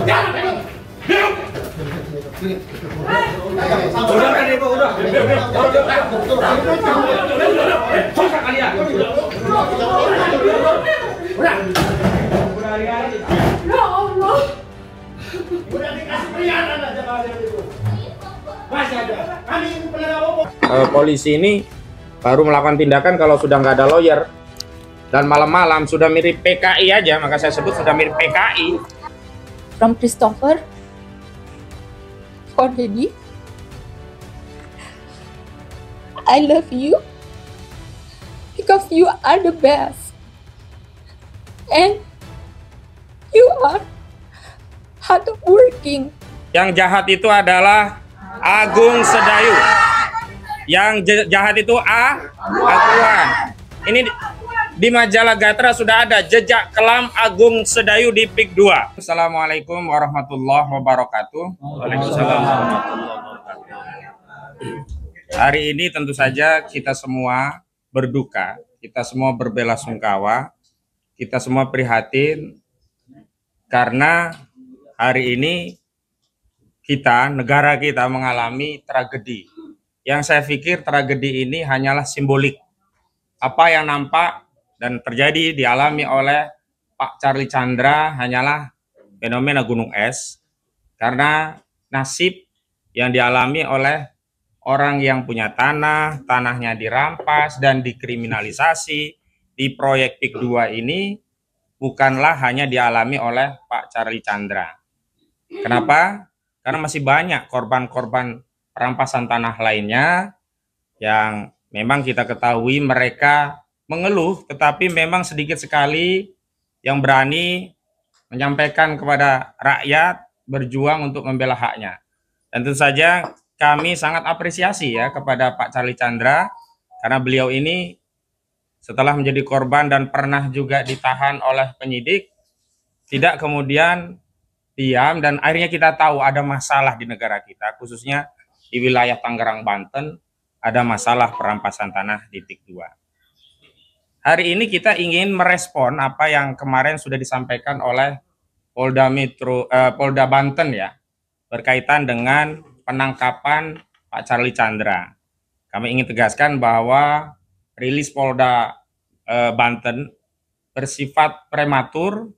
Udah kan Ibu, udah. Susah kalian. Udah. Ya Allah. Udah dikasih peringanan aja kalian itu. Masih aja. Kami penegak hukum. Polisi ini baru melakukan tindakan kalau sudah nggak ada lawyer dan malam-malam sudah mirip PKI aja, maka saya sebut sudah mirip PKI. From Christopher, for Dedi, I love you because you are the best, and you are hardworking. Yang jahat itu adalah Agung Sedayu. Yang jahat itu Aguan. Ini di majalah Gatra sudah ada jejak kelam Agung Sedayu di PIK 2. Assalamualaikum warahmatullahi wabarakatuh. Waalaikumsalam warahmatullahi wabarakatuh. Hari ini tentu saja kita semua berduka, kita semua berbelasungkawa, kita semua prihatin karena hari ini negara kita mengalami tragedi. Yang saya pikir tragedi ini hanyalah simbolik. Apa yang nampak dan terjadi dialami oleh Pak Charlie Chandra hanyalah fenomena gunung es, karena nasib yang dialami oleh orang yang punya tanahnya dirampas dan dikriminalisasi di proyek PIK 2 ini bukanlah hanya dialami oleh Pak Charlie Chandra. Kenapa? Karena masih banyak korban-korban perampasan tanah lainnya yang memang kita ketahui mereka mengeluh, tetapi memang sedikit sekali yang berani menyampaikan kepada rakyat berjuang untuk membela haknya. Dan tentu saja kami sangat apresiasi ya kepada Pak Charlie Chandra karena beliau ini setelah menjadi korban dan pernah juga ditahan oleh penyidik, tidak kemudian diam, dan akhirnya kita tahu ada masalah di negara kita, khususnya di wilayah Tangerang, Banten, ada masalah perampasan tanah di PIK 2. Hari ini kita ingin merespon apa yang kemarin sudah disampaikan oleh Polda Banten ya, berkaitan dengan penangkapan Pak Charlie Chandra. Kami ingin tegaskan bahwa rilis Polda Banten bersifat prematur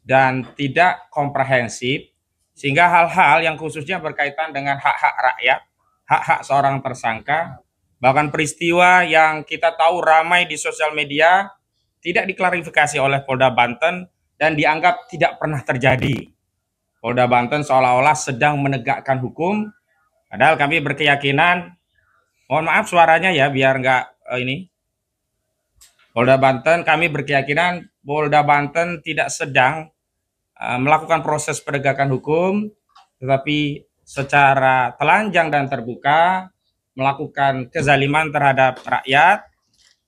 dan tidak komprehensif, sehingga hal-hal yang khususnya berkaitan dengan hak-hak rakyat, hak-hak seorang tersangka, bahkan peristiwa yang kita tahu ramai di sosial media tidak diklarifikasi oleh Polda Banten dan dianggap tidak pernah terjadi. Polda Banten seolah-olah sedang menegakkan hukum, padahal kami berkeyakinan, mohon maaf suaranya ya biar nggak ini. Polda Banten, kami berkeyakinan Polda Banten tidak sedang melakukan proses penegakan hukum, tetapi secara telanjang dan terbuka melakukan kezaliman terhadap rakyat,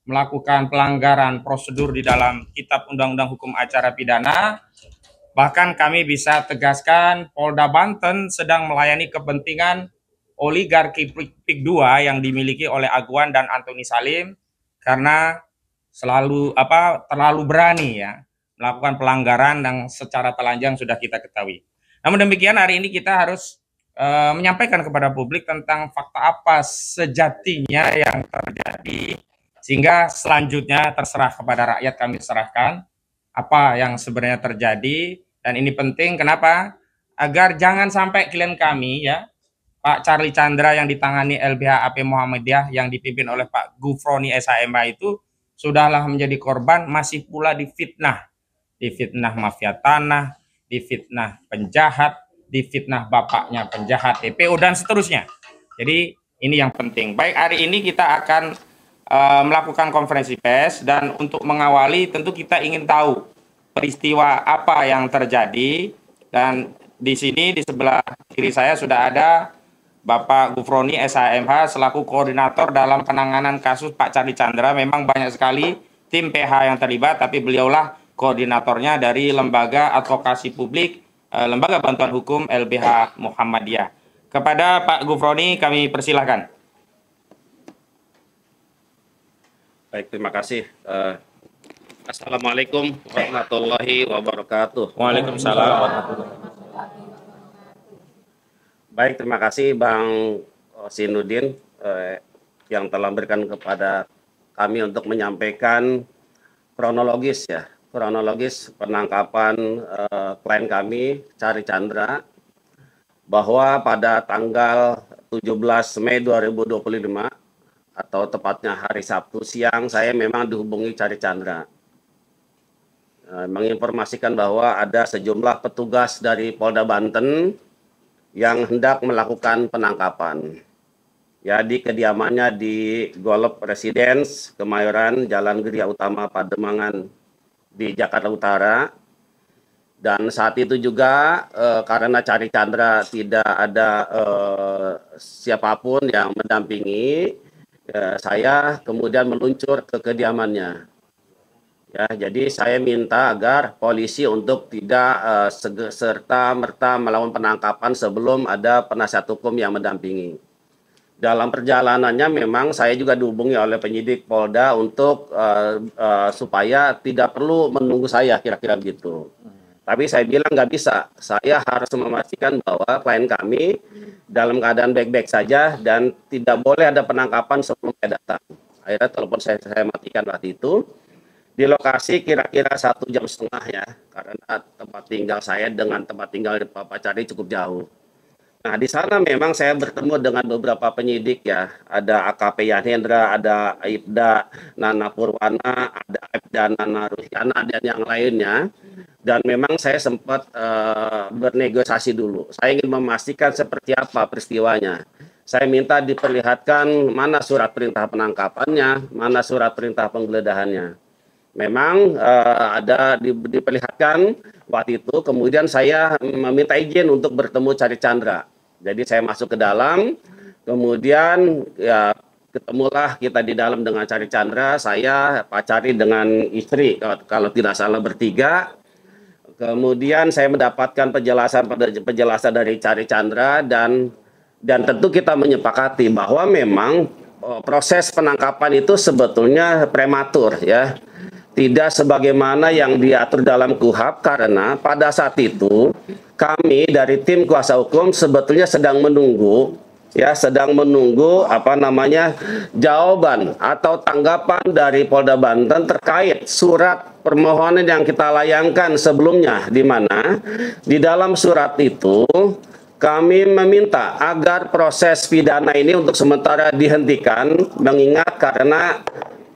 melakukan pelanggaran prosedur di dalam Kitab Undang-Undang Hukum Acara Pidana. Bahkan kami bisa tegaskan Polda Banten sedang melayani kepentingan oligarki PIK 2 yang dimiliki oleh Aguan dan Antoni Salim, karena terlalu berani ya melakukan pelanggaran yang secara telanjang sudah kita ketahui. Namun demikian hari ini kita harus menyampaikan kepada publik tentang fakta apa sejatinya yang terjadi, sehingga selanjutnya terserah kepada rakyat, kami serahkan apa yang sebenarnya terjadi. Dan ini penting, kenapa? Agar jangan sampai klien kami ya, Pak Charlie Chandra yang ditangani LBH AP Muhammadiyah yang dipimpin oleh Pak Gufroni SHMH itu sudahlah menjadi korban, masih pula difitnah mafia tanah, difitnah penjahat, difitnah bapaknya penjahat TPO dan seterusnya. Jadi ini yang penting. Baik, hari ini kita akan melakukan konferensi pers, dan untuk mengawali tentu kita ingin tahu peristiwa apa yang terjadi. Dan di sini di sebelah kiri saya sudah ada Bapak Gufroni SHMH selaku koordinator dalam penanganan kasus Pak Charlie Chandra. Memang banyak sekali tim PH yang terlibat, tapi beliaulah koordinatornya dari Lembaga Advokasi Publik, Lembaga Bantuan Hukum LBH Muhammadiyah. Kepada Pak Gufroni kami persilahkan. Baik, terima kasih. Assalamualaikum warahmatullahi wabarakatuh. Waalaikumsalam warahmatullahi wabarakatuh. Baik, terima kasih Bang Sinudin yang telah berikan kepada kami untuk menyampaikan kronologis penangkapan klien kami Cari Chandra, bahwa pada tanggal 17 Mei 2025 atau tepatnya hari Sabtu siang, saya memang dihubungi Cari Chandra menginformasikan bahwa ada sejumlah petugas dari Polda Banten yang hendak melakukan penangkapan ya di kediamannya di Golf Residence Kemayoran, Jalan Geria Utama, Pademangan di Jakarta Utara. Dan saat itu juga karena Cari Chandra tidak ada siapapun yang mendampingi, saya kemudian meluncur ke kediamannya. Ya, jadi saya minta agar polisi untuk tidak serta-merta melakukan penangkapan sebelum ada penasihat hukum yang mendampingi. Dalam perjalanannya memang saya juga dihubungi oleh penyidik Polda untuk supaya tidak perlu menunggu saya, kira-kira begitu. Tapi saya bilang nggak bisa, saya harus memastikan bahwa klien kami dalam keadaan baik-baik saja dan tidak boleh ada penangkapan sebelum saya datang. Akhirnya telepon saya matikan waktu itu. Di lokasi kira-kira 1,5 jam ya, karena tempat tinggal saya dengan tempat tinggal Pak Cari cukup jauh. Nah, di sana memang saya bertemu dengan beberapa penyidik ya, ada AKP Yanhendra, ada Aibda Nana Purwana, ada Aibda Nana Ruhyana, dan yang lainnya. Dan memang saya sempat bernegosiasi dulu. Saya ingin memastikan seperti apa peristiwanya. Saya minta diperlihatkan mana surat perintah penangkapannya, mana surat perintah penggeledahannya. Memang ada diperlihatkan waktu itu, kemudian saya meminta izin untuk bertemu Cari Chandra. Jadi saya masuk ke dalam, kemudian ya ketemulah kita di dalam dengan Cari Chandra, saya, Pak Cari dengan istri, kalau tidak salah bertiga. Kemudian saya mendapatkan penjelasan dari Cari Chandra dan tentu kita menyepakati bahwa memang proses penangkapan itu sebetulnya prematur ya. Tidak sebagaimana yang diatur dalam KUHP, karena pada saat itu kami dari tim kuasa hukum sebetulnya sedang menunggu jawaban atau tanggapan dari Polda Banten terkait surat permohonan yang kita layangkan sebelumnya, di mana di dalam surat itu kami meminta agar proses pidana ini untuk sementara dihentikan, mengingat karena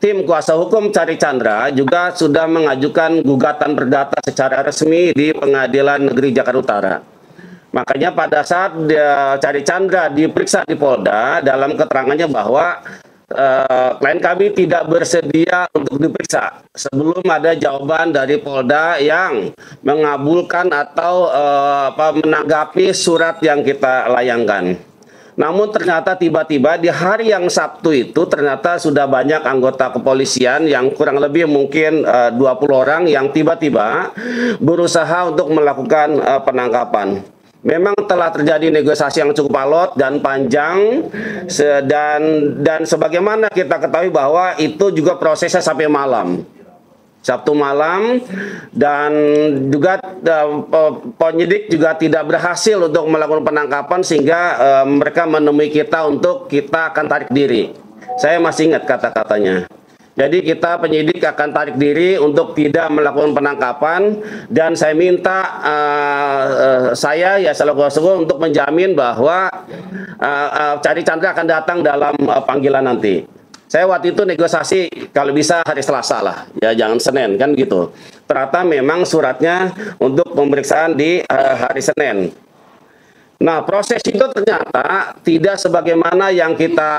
tim kuasa hukum Cari Chandra juga sudah mengajukan gugatan perdata secara resmi di Pengadilan Negeri Jakarta Utara. Makanya pada saat Cari Chandra diperiksa di Polda, dalam keterangannya bahwa klien kami tidak bersedia untuk diperiksa sebelum ada jawaban dari Polda yang mengabulkan atau menanggapi surat yang kita layangkan. Namun ternyata tiba-tiba di hari yang Sabtu itu ternyata sudah banyak anggota kepolisian yang kurang lebih mungkin 20 orang yang tiba-tiba berusaha untuk melakukan penangkapan. Memang telah terjadi negosiasi yang cukup alot dan panjang dan sebagaimana kita ketahui bahwa itu juga prosesnya sampai malam. Sabtu malam, dan juga penyidik juga tidak berhasil untuk melakukan penangkapan sehingga mereka menemui kita untuk kita akan tarik diri. Saya masih ingat kata-katanya. Jadi kita penyidik akan tarik diri untuk tidak melakukan penangkapan, dan saya minta saya ya selaku kuasa hukum untuk menjamin bahwa Cari Chandra akan datang dalam panggilan nanti. Saya waktu itu negosiasi kalau bisa hari Selasa lah, ya jangan Senin kan gitu. Ternyata memang suratnya untuk pemeriksaan di hari Senin. Nah, proses itu ternyata tidak sebagaimana yang kita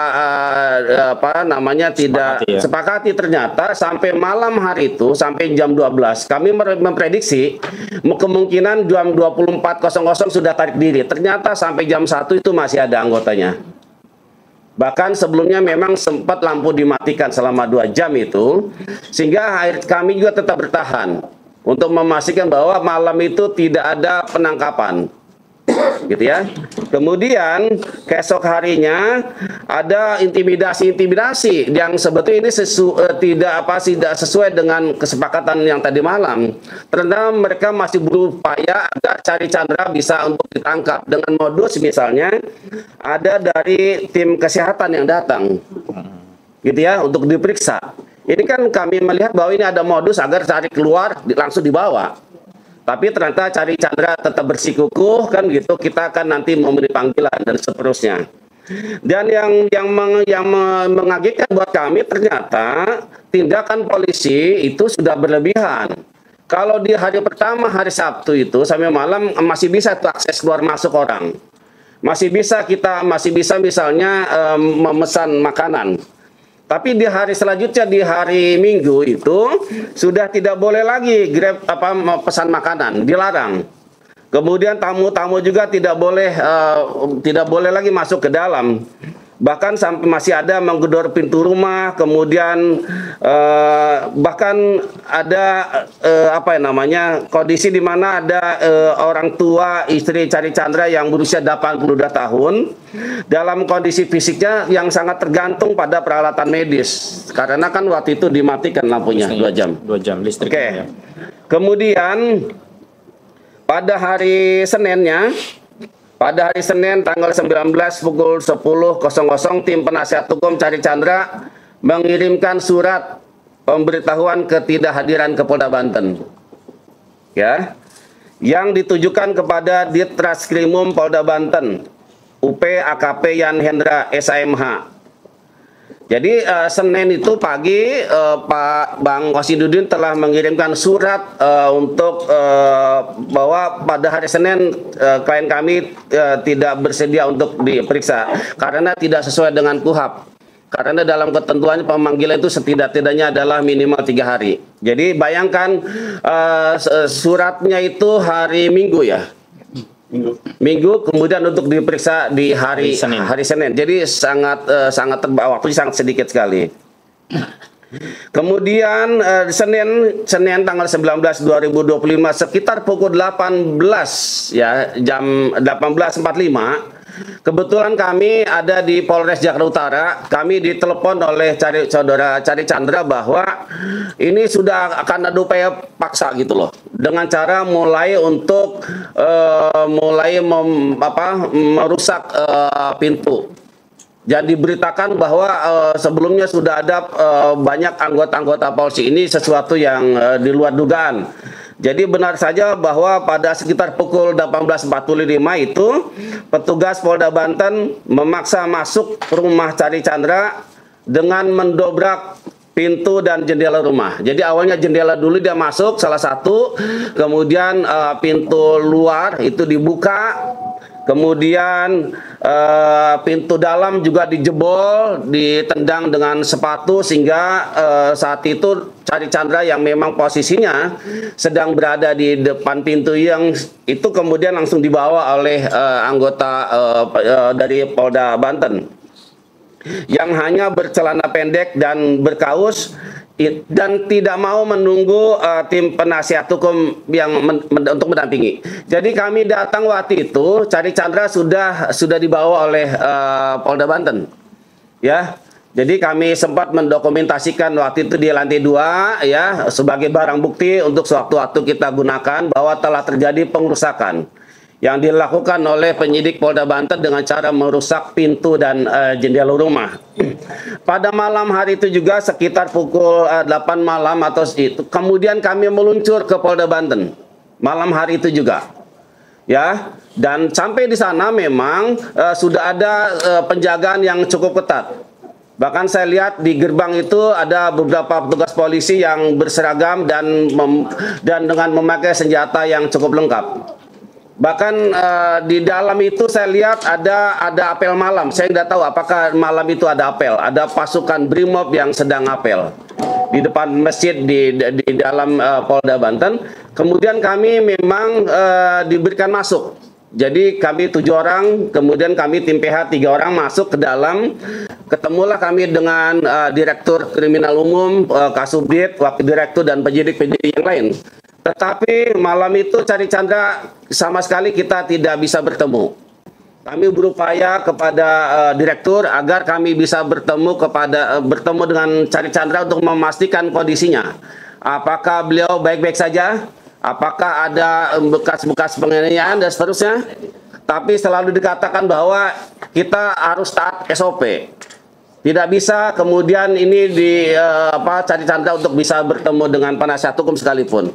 sepakati. Ternyata sampai malam hari itu, sampai jam 12, kami memprediksi kemungkinan jam 24.00 sudah tarik diri. Ternyata sampai jam 1 itu masih ada anggotanya. Bahkan sebelumnya memang sempat lampu dimatikan selama 2 jam itu, sehingga kami juga tetap bertahan untuk memastikan bahwa malam itu tidak ada penangkapan. gitu ya. Kemudian keesok harinya ada intimidasi yang sebetulnya ini tidak sesuai dengan kesepakatan yang tadi malam. Ternyata mereka masih berupaya agar Cari Chandra bisa untuk ditangkap dengan modus misalnya ada dari tim kesehatan yang datang, gitu ya, untuk diperiksa. Ini kan kami melihat bahwa ini ada modus agar Cari keluar langsung dibawa. Tapi ternyata Cari Chandra tetap bersikukuh kan gitu, kita akan nanti memberi panggilan dan seterusnya. Dan yang mengagetkan buat kami ternyata tindakan polisi itu sudah berlebihan. Kalau di hari pertama hari Sabtu itu sampai malam masih bisa tuh akses keluar masuk orang. Masih bisa misalnya memesan makanan. Tapi di hari selanjutnya di hari Minggu itu sudah tidak boleh lagi pesan makanan, dilarang. Kemudian tamu-tamu juga tidak boleh lagi masuk ke dalam. Bahkan sampai masih ada menggedor pintu rumah, kemudian bahkan ada kondisi di mana ada orang tua istri Cari Chandra yang berusia 82 tahun dalam kondisi fisiknya yang sangat tergantung pada peralatan medis karena kan waktu itu dimatikan lampunya 2 jam. 2 jam listrik. Oke. Kemudian pada hari Senin tanggal 19 pukul 10.00 tim penasihat hukum Cari Chandra mengirimkan surat pemberitahuan ketidakhadiran ke Polda Banten. Ya. Yang ditujukan kepada Ditreskrimum Polda Banten, UP AKP Yan Hendra SAMH. Jadi Senin itu pagi Pak Bang Kosidudin telah mengirimkan surat untuk bahwa pada hari Senin klien kami tidak bersedia untuk diperiksa karena tidak sesuai dengan KUHAP. Karena dalam ketentuan pemanggilan itu setidak-tidaknya adalah minimal 3 hari. Jadi bayangkan suratnya itu hari Minggu ya. Minggu kemudian untuk diperiksa di hari Senin. Jadi sangat waktunya sangat sedikit sekali. Kemudian Senin tanggal 19 2025 sekitar pukul 18 ya, jam 18.45 kebetulan kami ada di Polres Jakarta Utara. Kami ditelepon oleh saudara Cari Chandra bahwa ini sudah akan ada upaya paksa gitu loh, dengan cara mulai untuk merusak pintu. Dan diberitakan bahwa sebelumnya sudah ada banyak anggota-anggota polisi, ini sesuatu yang di luar dugaan. Jadi benar saja bahwa pada sekitar pukul 18.45 itu petugas Polda Banten memaksa masuk rumah Cari Chandra dengan mendobrak pintu dan jendela rumah. Jadi awalnya jendela dulu dia masuk salah satu, kemudian pintu luar itu dibuka, kemudian pintu dalam juga dijebol, ditendang dengan sepatu sehingga saat itu Cari Chandra yang memang posisinya sedang berada di depan pintu yang itu kemudian langsung dibawa oleh anggota dari Polda Banten yang hanya bercelana pendek dan berkaus dan tidak mau menunggu tim penasihat hukum yang untuk mendampingi. Jadi kami datang waktu itu Cari Chandra sudah dibawa oleh Polda Banten. Ya. Jadi kami sempat mendokumentasikan waktu itu di lantai 2 ya sebagai barang bukti untuk sewaktu-waktu kita gunakan bahwa telah terjadi pengerusakan yang dilakukan oleh penyidik Polda Banten dengan cara merusak pintu dan jendela rumah. Pada malam hari itu juga sekitar pukul 8 malam atau itu, kemudian kami meluncur ke Polda Banten malam hari itu juga, ya. Dan sampai di sana memang sudah ada penjagaan yang cukup ketat. Bahkan saya lihat di gerbang itu ada beberapa petugas polisi yang berseragam dan dengan memakai senjata yang cukup lengkap. Bahkan di dalam itu saya lihat ada apel malam. Saya tidak tahu apakah malam itu ada apel. Ada pasukan Brimob yang sedang apel di depan masjid di dalam Polda Banten. Kemudian kami memang diberikan masuk. Jadi kami 7 orang, kemudian kami tim PH 3 orang masuk ke dalam. Ketemulah kami dengan Direktur Kriminal Umum, Kasubdit, Wakil Direktur dan penyidik-penyidik yang lain. Tetapi malam itu Cari Chandra sama sekali kita tidak bisa bertemu. Kami berupaya kepada direktur agar kami bisa bertemu dengan Cari Chandra untuk memastikan kondisinya. Apakah beliau baik-baik saja? Apakah ada bekas-bekas penganiayaan dan seterusnya? Tapi selalu dikatakan bahwa kita harus taat SOP. Tidak bisa kemudian ini Cari Chandra untuk bisa bertemu dengan penasihat hukum sekalipun.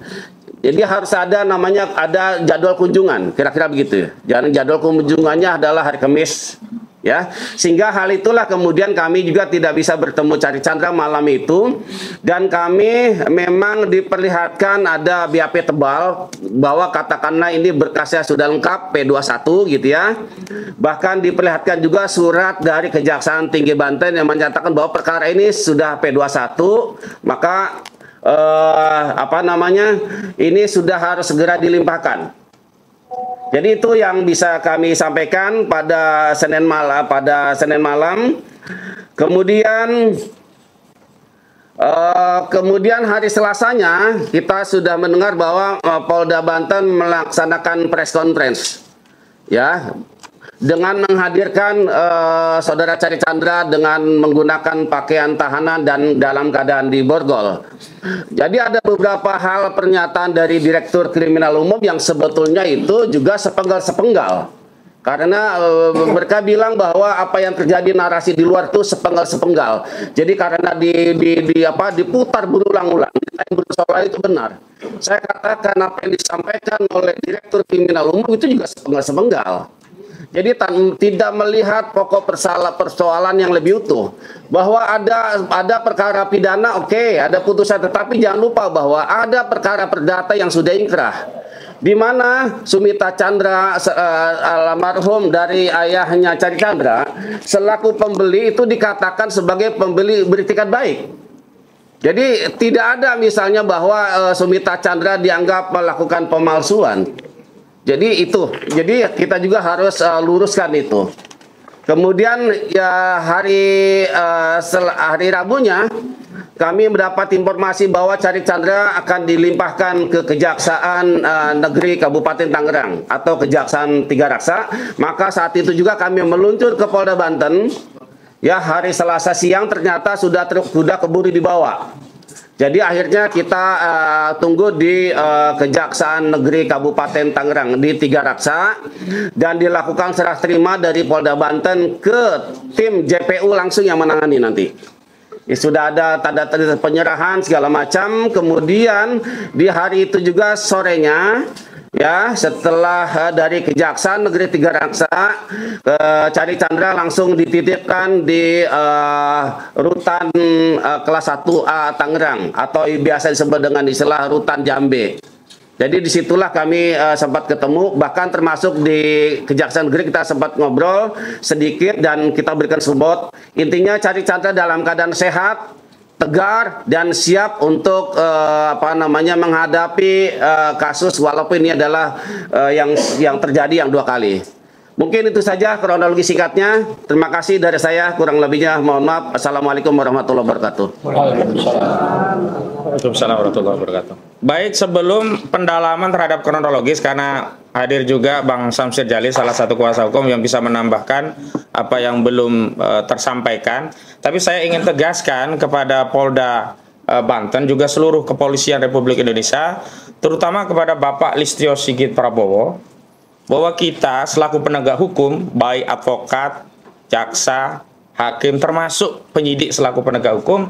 Jadi harus ada ada jadwal kunjungan, kira-kira begitu. Dan jadwal kunjungannya adalah hari Kamis, ya. Sehingga hal itulah kemudian kami juga tidak bisa bertemu Cari Chandra malam itu, dan kami memang diperlihatkan ada BAP tebal bahwa katakanlah ini berkasnya sudah lengkap P21 gitu ya. Bahkan diperlihatkan juga surat dari Kejaksaan Tinggi Banten yang menyatakan bahwa perkara ini sudah P21, maka ini sudah harus segera dilimpahkan. Jadi itu yang bisa kami sampaikan pada Senin malam. Kemudian hari Selasanya kita sudah mendengar bahwa Polda Banten melaksanakan press conference, ya, dengan menghadirkan saudara Cari Chandra dengan menggunakan pakaian tahanan dan dalam keadaan diborgol. Jadi ada beberapa hal pernyataan dari Direktur Kriminal Umum yang sebetulnya itu juga sepenggal-sepenggal. Karena mereka bilang bahwa apa yang terjadi narasi di luar itu sepenggal-sepenggal. Jadi karena diputar berulang-ulang, soal itu benar. Saya katakan apa yang disampaikan oleh Direktur Kriminal Umum itu juga sepenggal-sepenggal. Jadi tidak melihat pokok persoalan yang lebih utuh. Bahwa ada perkara pidana, oke, ada putusan, tetapi jangan lupa bahwa ada perkara perdata yang sudah inkrah. Di mana Sumita Chandra almarhum dari ayahnya Cari Chandra selaku pembeli itu dikatakan sebagai pembeli beritikat baik. Jadi tidak ada misalnya bahwa Sumita Chandra dianggap melakukan pemalsuan. Jadi kita juga harus luruskan itu. Kemudian ya hari Rabunya kami mendapat informasi bahwa Cari Chandra akan dilimpahkan ke Kejaksaan Negeri Kabupaten Tangerang atau Kejaksaan Tiga Raksa. Maka saat itu juga kami meluncur ke Polda Banten. Ya, hari Selasa siang ternyata sudah keburu dibawa. Jadi akhirnya kita tunggu di Kejaksaan Negeri Kabupaten Tangerang di Tiga Raksa, dan dilakukan serah terima dari Polda Banten ke tim JPU langsung yang menangani nanti. Sudah ada tanda-tanda penyerahan segala macam. Kemudian di hari itu juga sorenya, ya, setelah dari Kejaksaan Negeri Tiga Raksa, Cari Chandra langsung dititipkan di rutan kelas 1A Tangerang atau biasa disebut dengan istilah rutan Jambe. Jadi disitulah kami sempat ketemu, bahkan termasuk di Kejaksaan Negeri kita sempat ngobrol sedikit dan kita berikan support. Intinya Cari Chandra dalam keadaan sehat, tegar, dan siap untuk menghadapi kasus walaupun ini adalah yang terjadi yang 2 kali. Mungkin itu saja kronologi singkatnya. Terima kasih dari saya, kurang lebihnya mohon maaf. Assalamualaikum warahmatullahi wabarakatuh. Waalaikumsalam warahmatullahi wabarakatuh. Baik, sebelum pendalaman terhadap kronologis, karena hadir juga Bang Samsir Jalil, salah satu kuasa hukum yang bisa menambahkan apa yang belum tersampaikan. Tapi saya ingin tegaskan kepada Polda Banten, juga seluruh kepolisian Republik Indonesia, terutama kepada Bapak Listio Sigit Prabowo, bahwa kita selaku penegak hukum, baik advokat, jaksa, hakim, termasuk penyidik selaku penegak hukum,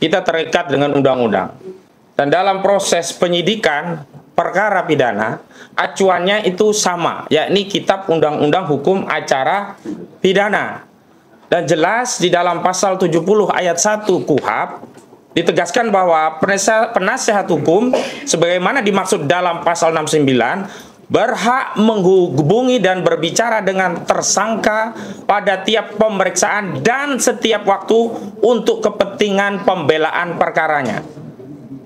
kita terikat dengan undang-undang. Dan dalam proses penyidikan perkara pidana, acuannya itu sama, yakni Kitab Undang-Undang Hukum Acara Pidana. Dan jelas di dalam pasal 70 ayat 1 KUHP ditegaskan bahwa penasihat hukum sebagaimana dimaksud dalam pasal 69 berhak menghubungi dan berbicara dengan tersangka pada tiap pemeriksaan dan setiap waktu untuk kepentingan pembelaan perkaranya.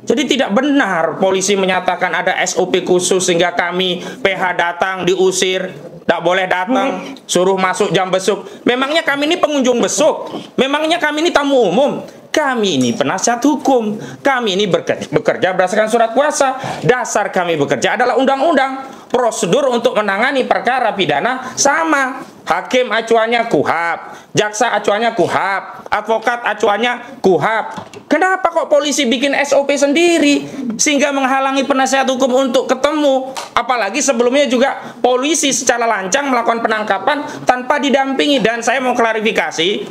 Jadi tidak benar polisi menyatakan ada SOP khusus sehingga kami PH datang diusir, tidak boleh datang, suruh masuk jam besuk. Memangnya kami ini pengunjung besuk? Memangnya kami ini tamu umum? Kami ini penasihat hukum, kami ini bekerja berdasarkan surat kuasa. Dasar kami bekerja adalah undang-undang. Prosedur untuk menangani perkara pidana sama. Hakim acuannya KUHP, jaksa acuannya KUHP, advokat acuannya KUHP. Kenapa kok polisi bikin SOP sendiri sehingga menghalangi penasihat hukum untuk ketemu? Apalagi sebelumnya juga polisi secara lancang melakukan penangkapan tanpa didampingi. Dan saya mau klarifikasi,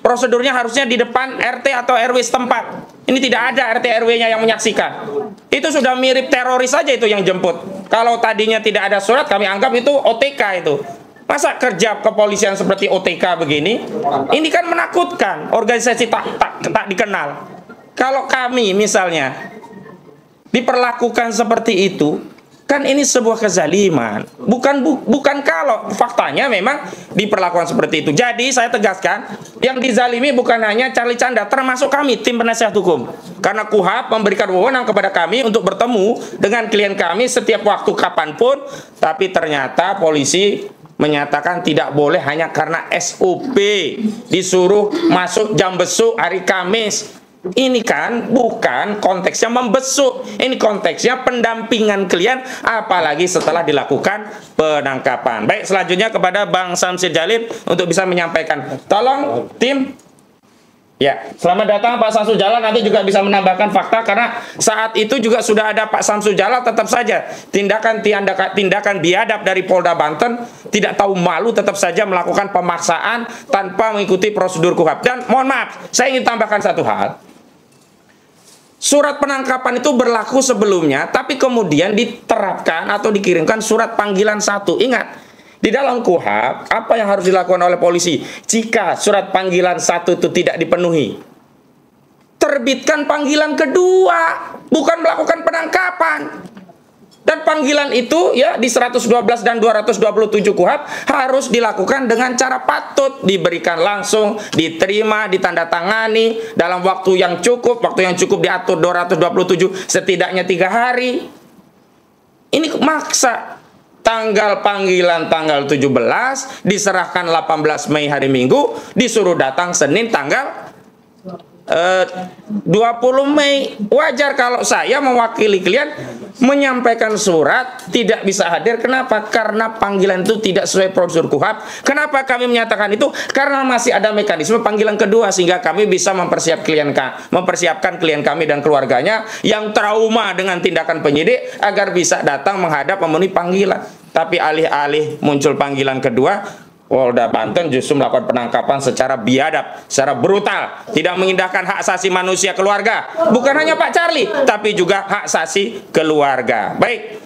prosedurnya harusnya di depan RT atau RW setempat. Ini tidak ada RT RW-nya yang menyaksikan. Itu sudah mirip teroris saja itu yang jemput. Kalau tadinya tidak ada surat, kami anggap itu OTK itu. Masa kerja kepolisian seperti OTK begini? Ini kan menakutkan, organisasi tak dikenal. Kalau kami misalnya diperlakukan seperti itu, kan ini sebuah kezaliman. Bukan kalau faktanya memang diperlakukan seperti itu. Jadi saya tegaskan, yang dizalimi bukan hanya Charlie Chandra, termasuk kami tim penasihat hukum. Karena KUHP memberikan wewenang kepada kami untuk bertemu dengan klien kami setiap waktu kapanpun, tapi ternyata polisi menyatakan tidak boleh hanya karena SOP, disuruh masuk jam besuk hari Kamis. Ini kan bukan konteksnya membesuk, ini konteksnya pendampingan klien, apalagi setelah dilakukan penangkapan. Baik, selanjutnya kepada Bang Samsir Jalil untuk bisa menyampaikan. Tolong tim. Ya, selamat datang Pak Samsul Jalal, nanti juga bisa menambahkan fakta karena saat itu juga sudah ada Pak Samsul Jalal, tetap saja tindakan biadab dari Polda Banten, tidak tahu malu tetap saja melakukan pemaksaan tanpa mengikuti prosedur KUHP. Dan mohon maaf, saya ingin tambahkan satu hal. Surat penangkapan itu berlaku sebelumnya, tapi kemudian diterapkan atau dikirimkan surat panggilan 1. Ingat, di dalam KUHP, apa yang harus dilakukan oleh polisi jika surat panggilan 1 itu tidak dipenuhi? Terbitkan panggilan kedua, bukan melakukan penangkapan. Dan panggilan itu ya di 112 dan 227 KUHP harus dilakukan dengan cara patut, diberikan langsung, diterima, ditandatangani dalam waktu yang cukup. Waktu yang cukup diatur 227, setidaknya 3 hari. Ini maksa. Tanggal panggilan tanggal 17, diserahkan 18 Mei hari Minggu, disuruh datang Senin tanggal 20 Mei. Wajar kalau saya mewakili klien menyampaikan surat tidak bisa hadir. Kenapa? Karena panggilan itu tidak sesuai prosedur KUHP. Kenapa kami menyatakan itu? Karena masih ada mekanisme panggilan kedua sehingga kami bisa mempersiapkan klien kami dan keluarganya yang trauma dengan tindakan penyidik agar bisa datang menghadap memenuhi panggilan. Tapi alih-alih muncul panggilan kedua, Polda Banten justru melakukan penangkapan secara biadab, secara brutal, tidak mengindahkan hak asasi manusia keluarga. Bukan hanya Pak Charlie, tapi juga hak asasi keluarga. Baik,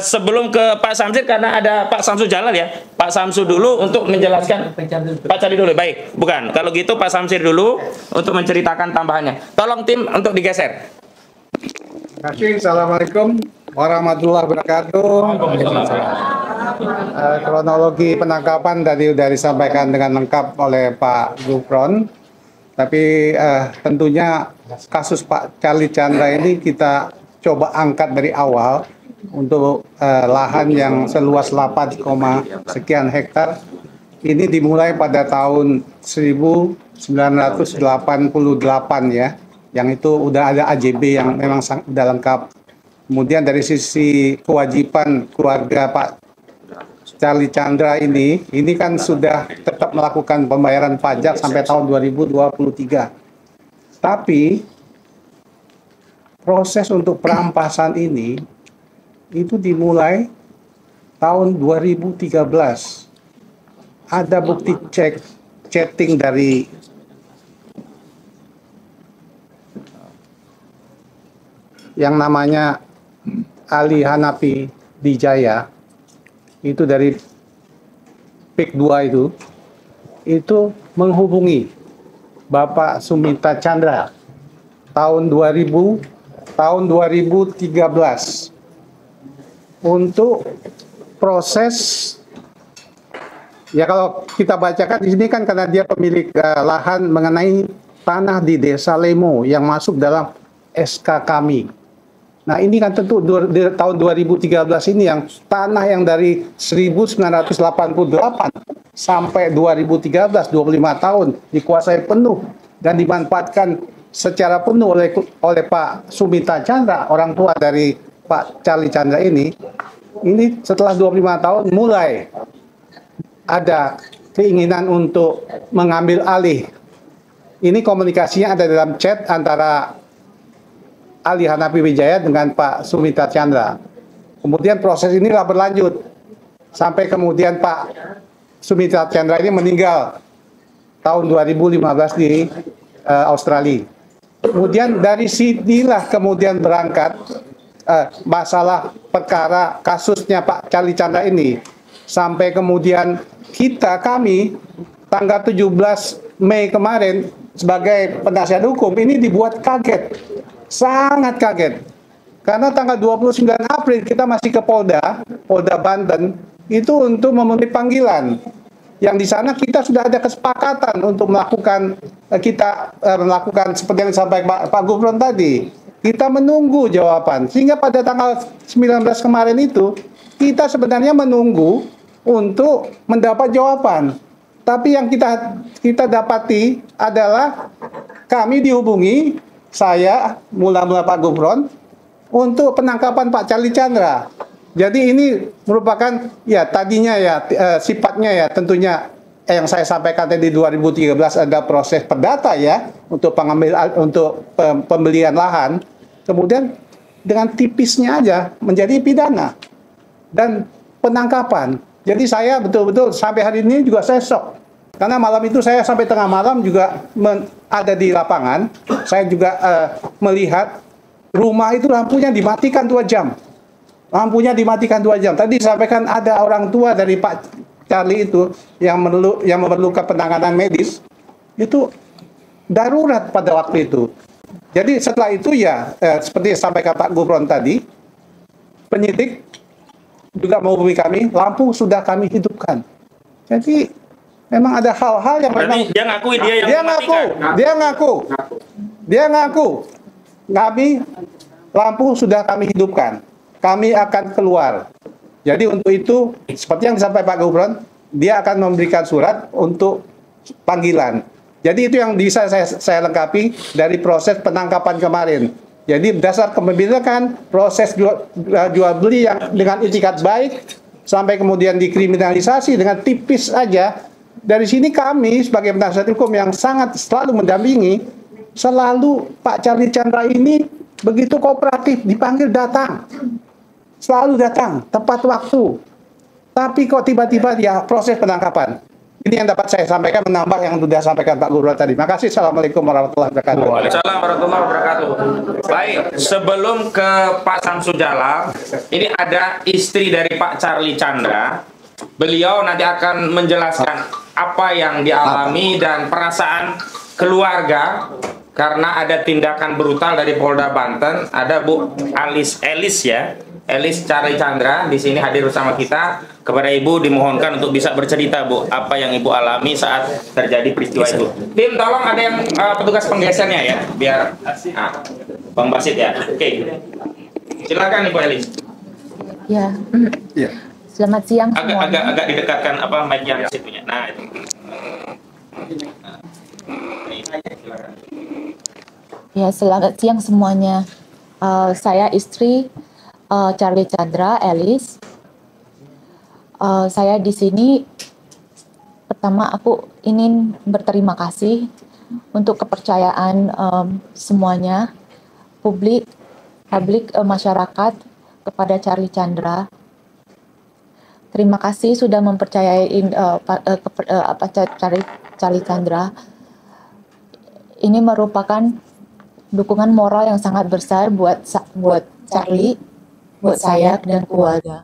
sebelum ke Pak Samsir, karena ada Pak Samsul Jalal ya, Pak Samsul dulu untuk menjelaskan. Pak Charlie dulu, baik. Bukan, kalau gitu Pak Samsir dulu untuk menceritakan tambahannya. Tolong tim untuk digeser. Terima kasih. Assalamualaikum warahmatullahi wabarakatuh. Kronologi penangkapan tadi sudah disampaikan dengan lengkap oleh Pak Gufron. Tapi tentunya kasus Pak Charlie Chandra ini kita coba angkat dari awal untuk lahan yang seluas 8, sekian hektar. Ini dimulai pada tahun 1988 ya, yang itu udah ada AJB yang memang sudah lengkap. Kemudian dari sisi kewajiban keluarga Pak Charlie Chandra ini kan sudah tetap melakukan pembayaran pajak sampai tahun 2023. Tapi proses untuk perampasan ini itu dimulai tahun 2013. Ada bukti chatting dari yang namanya Ali Hanafi Dijaya, itu dari PIK 2 itu menghubungi Bapak Sumita Chandra tahun 2013 untuk proses, ya kalau kita bacakan di sini kan karena dia pemilik lahan mengenai tanah di Desa Lemo yang masuk dalam SK kami. Nah ini kan tentu di tahun 2013 ini yang tanah yang dari 1988 sampai 2013, 25 tahun dikuasai penuh dan dimanfaatkan secara penuh oleh Pak Sumita Chandra, orang tua dari Pak Charlie Chandra ini setelah 25 tahun mulai ada keinginan untuk mengambil alih. Ini komunikasinya ada dalam chat antara Ali Hanafi Wijaya dengan Pak Sumita Chandra. Kemudian proses inilah berlanjut sampai kemudian Pak Sumita Chandra ini meninggal tahun 2015 di Australia. Kemudian dari sinilah kemudian berangkat masalah perkara kasusnya Pak Charlie Chandra ini, sampai kemudian kami tanggal 17 Mei kemarin sebagai penasihat hukum ini dibuat kaget, sangat kaget. Karena tanggal 29 April kita masih ke Polda Banten itu untuk memenuhi panggilan. Yang di sana kita sudah ada kesepakatan untuk melakukan melakukan seperti yang disampaikan Pak Gufron tadi. Kita menunggu jawaban. Sehingga pada tanggal 19 kemarin itu kita sebenarnya menunggu untuk mendapat jawaban. Tapi yang kita dapati adalah kami dihubungi, saya mula-mula Pak Gufron, untuk penangkapan Pak Charlie Chandra. Jadi ini merupakan ya tadinya ya sifatnya ya tentunya yang saya sampaikan tadi 2013 ada proses perdata ya untuk pembelian lahan. Kemudian dengan tipisnya aja menjadi pidana dan penangkapan. Jadi saya betul-betul sampai hari ini juga saya shock. Karena malam itu saya sampai tengah malam juga ada di lapangan. Saya juga melihat rumah itu lampunya dimatikan 2 jam. Lampunya dimatikan 2 jam. Tadi disampaikan ada orang tua dari Pak Charlie itu yang memerlukan penanganan medis. Itu darurat pada waktu itu. Jadi setelah itu ya seperti yang disampaikan Pak Gufron tadi, penyidik juga menghubungi kami, lampu sudah kami hidupkan. Jadi memang ada hal-hal yang memang dia ngakui dia yang dia ngaku kami lampu sudah kami hidupkan, kami akan keluar. Jadi untuk itu seperti yang disampaikan Pak Gufron, dia akan memberikan surat untuk panggilan. Jadi itu yang bisa saya lengkapi dari proses penangkapan kemarin. Jadi berdasar kebijakan proses jual beli yang dengan itikat baik sampai kemudian dikriminalisasi dengan tipis aja. Dari sini kami sebagai penasihat hukum yang sangat selalu mendampingi, selalu Pak Charlie Chandra ini begitu kooperatif, dipanggil datang. Selalu datang, tepat waktu. Tapi kok tiba-tiba ya proses penangkapan. Ini yang dapat saya sampaikan, menambah yang sudah sampaikan Pak Gufron tadi. Terima kasih. Assalamualaikum warahmatullahi wabarakatuh. Waalaikumsalam warahmatullahi wabarakatuh. Baik, sebelum ke Pak Samsudjalal, ini ada istri dari Pak Charlie Chandra. Beliau nanti akan menjelaskan apa yang dialami dan perasaan keluarga karena ada tindakan brutal dari Polda Banten. Ada Bu Elis Charlie Chandra di sini hadir bersama kita. Kepada Ibu dimohonkan untuk bisa bercerita, Bu, apa yang Ibu alami saat terjadi peristiwa itu. Tim, tolong ada yang petugas penggesernya ya, biar Bang Basit ya. Oke. Silakan Ibu Elis. Ya. Selamat siang semuanya. Agak didekatkan mic yang situnya. Nah, itu. Silakan. Ya, selamat siang semuanya. Saya istri Charlie Chandra, Elis. Saya di sini pertama aku ingin berterima kasih untuk kepercayaan semuanya, publik masyarakat kepada Charlie Chandra. Terima kasih sudah mempercayai Charlie Chandra. Ini merupakan dukungan moral yang sangat besar buat Charlie, buat saya dan keluarga.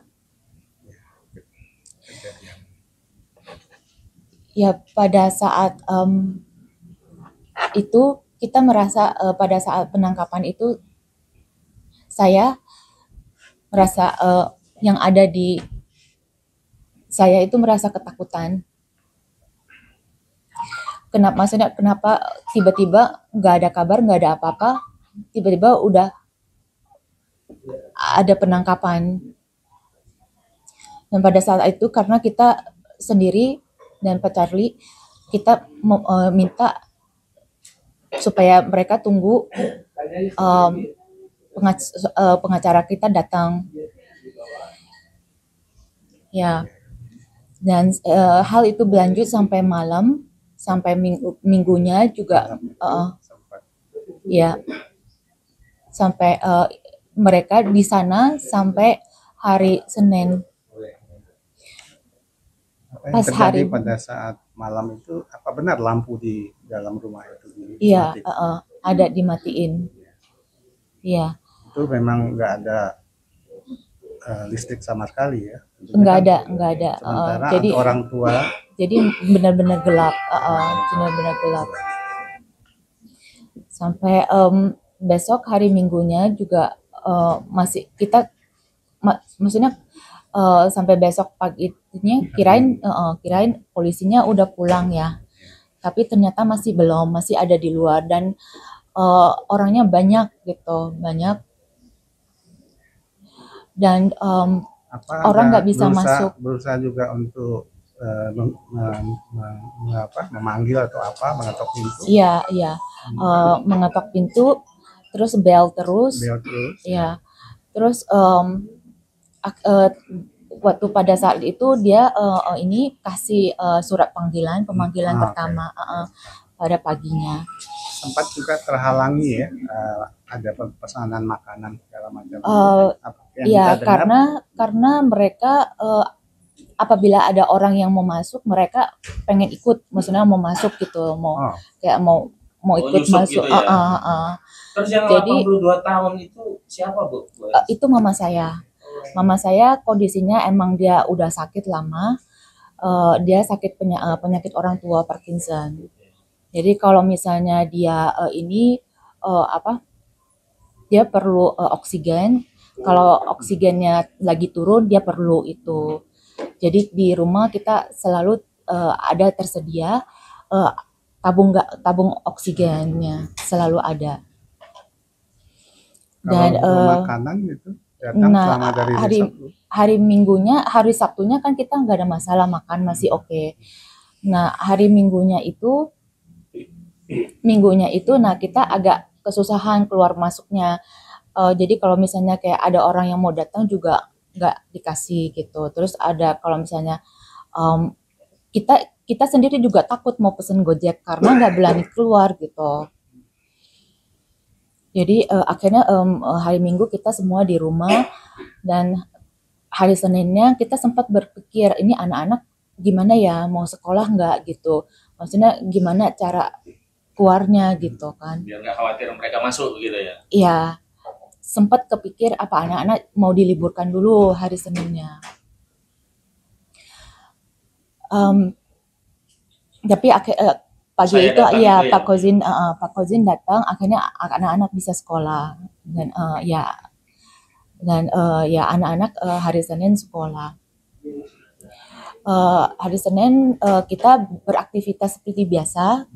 Ya, pada saat itu kita merasa pada saat penangkapan itu saya merasa yang ada di saya itu merasa ketakutan. Kenapa tiba-tiba nggak ada kabar, nggak ada apa-apa, tiba-tiba udah ada penangkapan. Dan pada saat itu karena kita sendiri dan Pak Charlie, kita minta supaya mereka tunggu pengacara kita datang. Ya, dan hal itu berlanjut sampai malam, sampai minggunya juga, ya, sampai mereka di sana sampai hari Senin. Apa yang Pas terjadi hari pada saat malam itu, apa benar lampu di dalam rumah itu iya, dimatikan? ada dimatiin. Iya, Itu memang nggak ada listrik sama sekali ya? Tentunya nggak kan ada, nggak ada. sementara Jadi orang tua jadi benar-benar gelap, benar-benar gelap. Sampai besok hari Minggunya juga masih kita maksudnya sampai besok paginya kirain polisinya udah pulang ya, tapi ternyata masih belum, masih ada di luar dan orangnya banyak gitu, banyak dan apa orang ada nggak bisa masuk. berusaha juga untuk memanggil atau apa, mengetok pintu? Iya, mengetok pintu, terus bel terus, Bel terus. ya, terus waktu pada saat itu dia ini kasih surat pemanggilan pertama pada paginya. Sempat juga terhalangi ya, ada pesanan makanan segala macam. Iya, karena mereka apabila ada orang yang mau masuk, mereka pengen ikut, maksudnya mau masuk gitu, kayak mau ikut masuk. Gitu ya? Terus yang Jadi 82 tahun itu siapa, Bu? Itu mama saya. Mama saya kondisinya emang dia udah sakit lama. Dia sakit penyakit orang tua Parkinson. Jadi kalau misalnya dia dia perlu oksigen. Kalau oksigennya lagi turun, dia perlu itu. Jadi di rumah kita selalu ada tersedia tabung oksigennya, selalu ada. Dan makanan itu datang selama dari hari Minggunya, hari Sabtunya kan kita nggak ada masalah makan, masih oke. Nah hari Minggunya itu nah kita agak kesusahan keluar masuknya. Jadi kalau misalnya kayak ada orang yang mau datang juga nggak dikasih gitu. Terus ada kalau misalnya kita sendiri juga takut mau pesen Gojek karena nggak berani keluar gitu. Jadi akhirnya hari Minggu kita semua di rumah, dan hari Seninnya kita sempat berpikir ini anak-anak gimana ya, mau sekolah nggak gitu. Maksudnya gimana cara keluarnya gitu kan. Biar nggak khawatir mereka masuk gitu ya. Iya, sempat kepikir apa anak-anak mau diliburkan dulu hari Seninnya. Tapi pagi itu ya Pak Kozin datang, akhirnya anak-anak bisa sekolah dan anak-anak hari Senin sekolah. Hari Senin kita beraktivitas seperti biasa.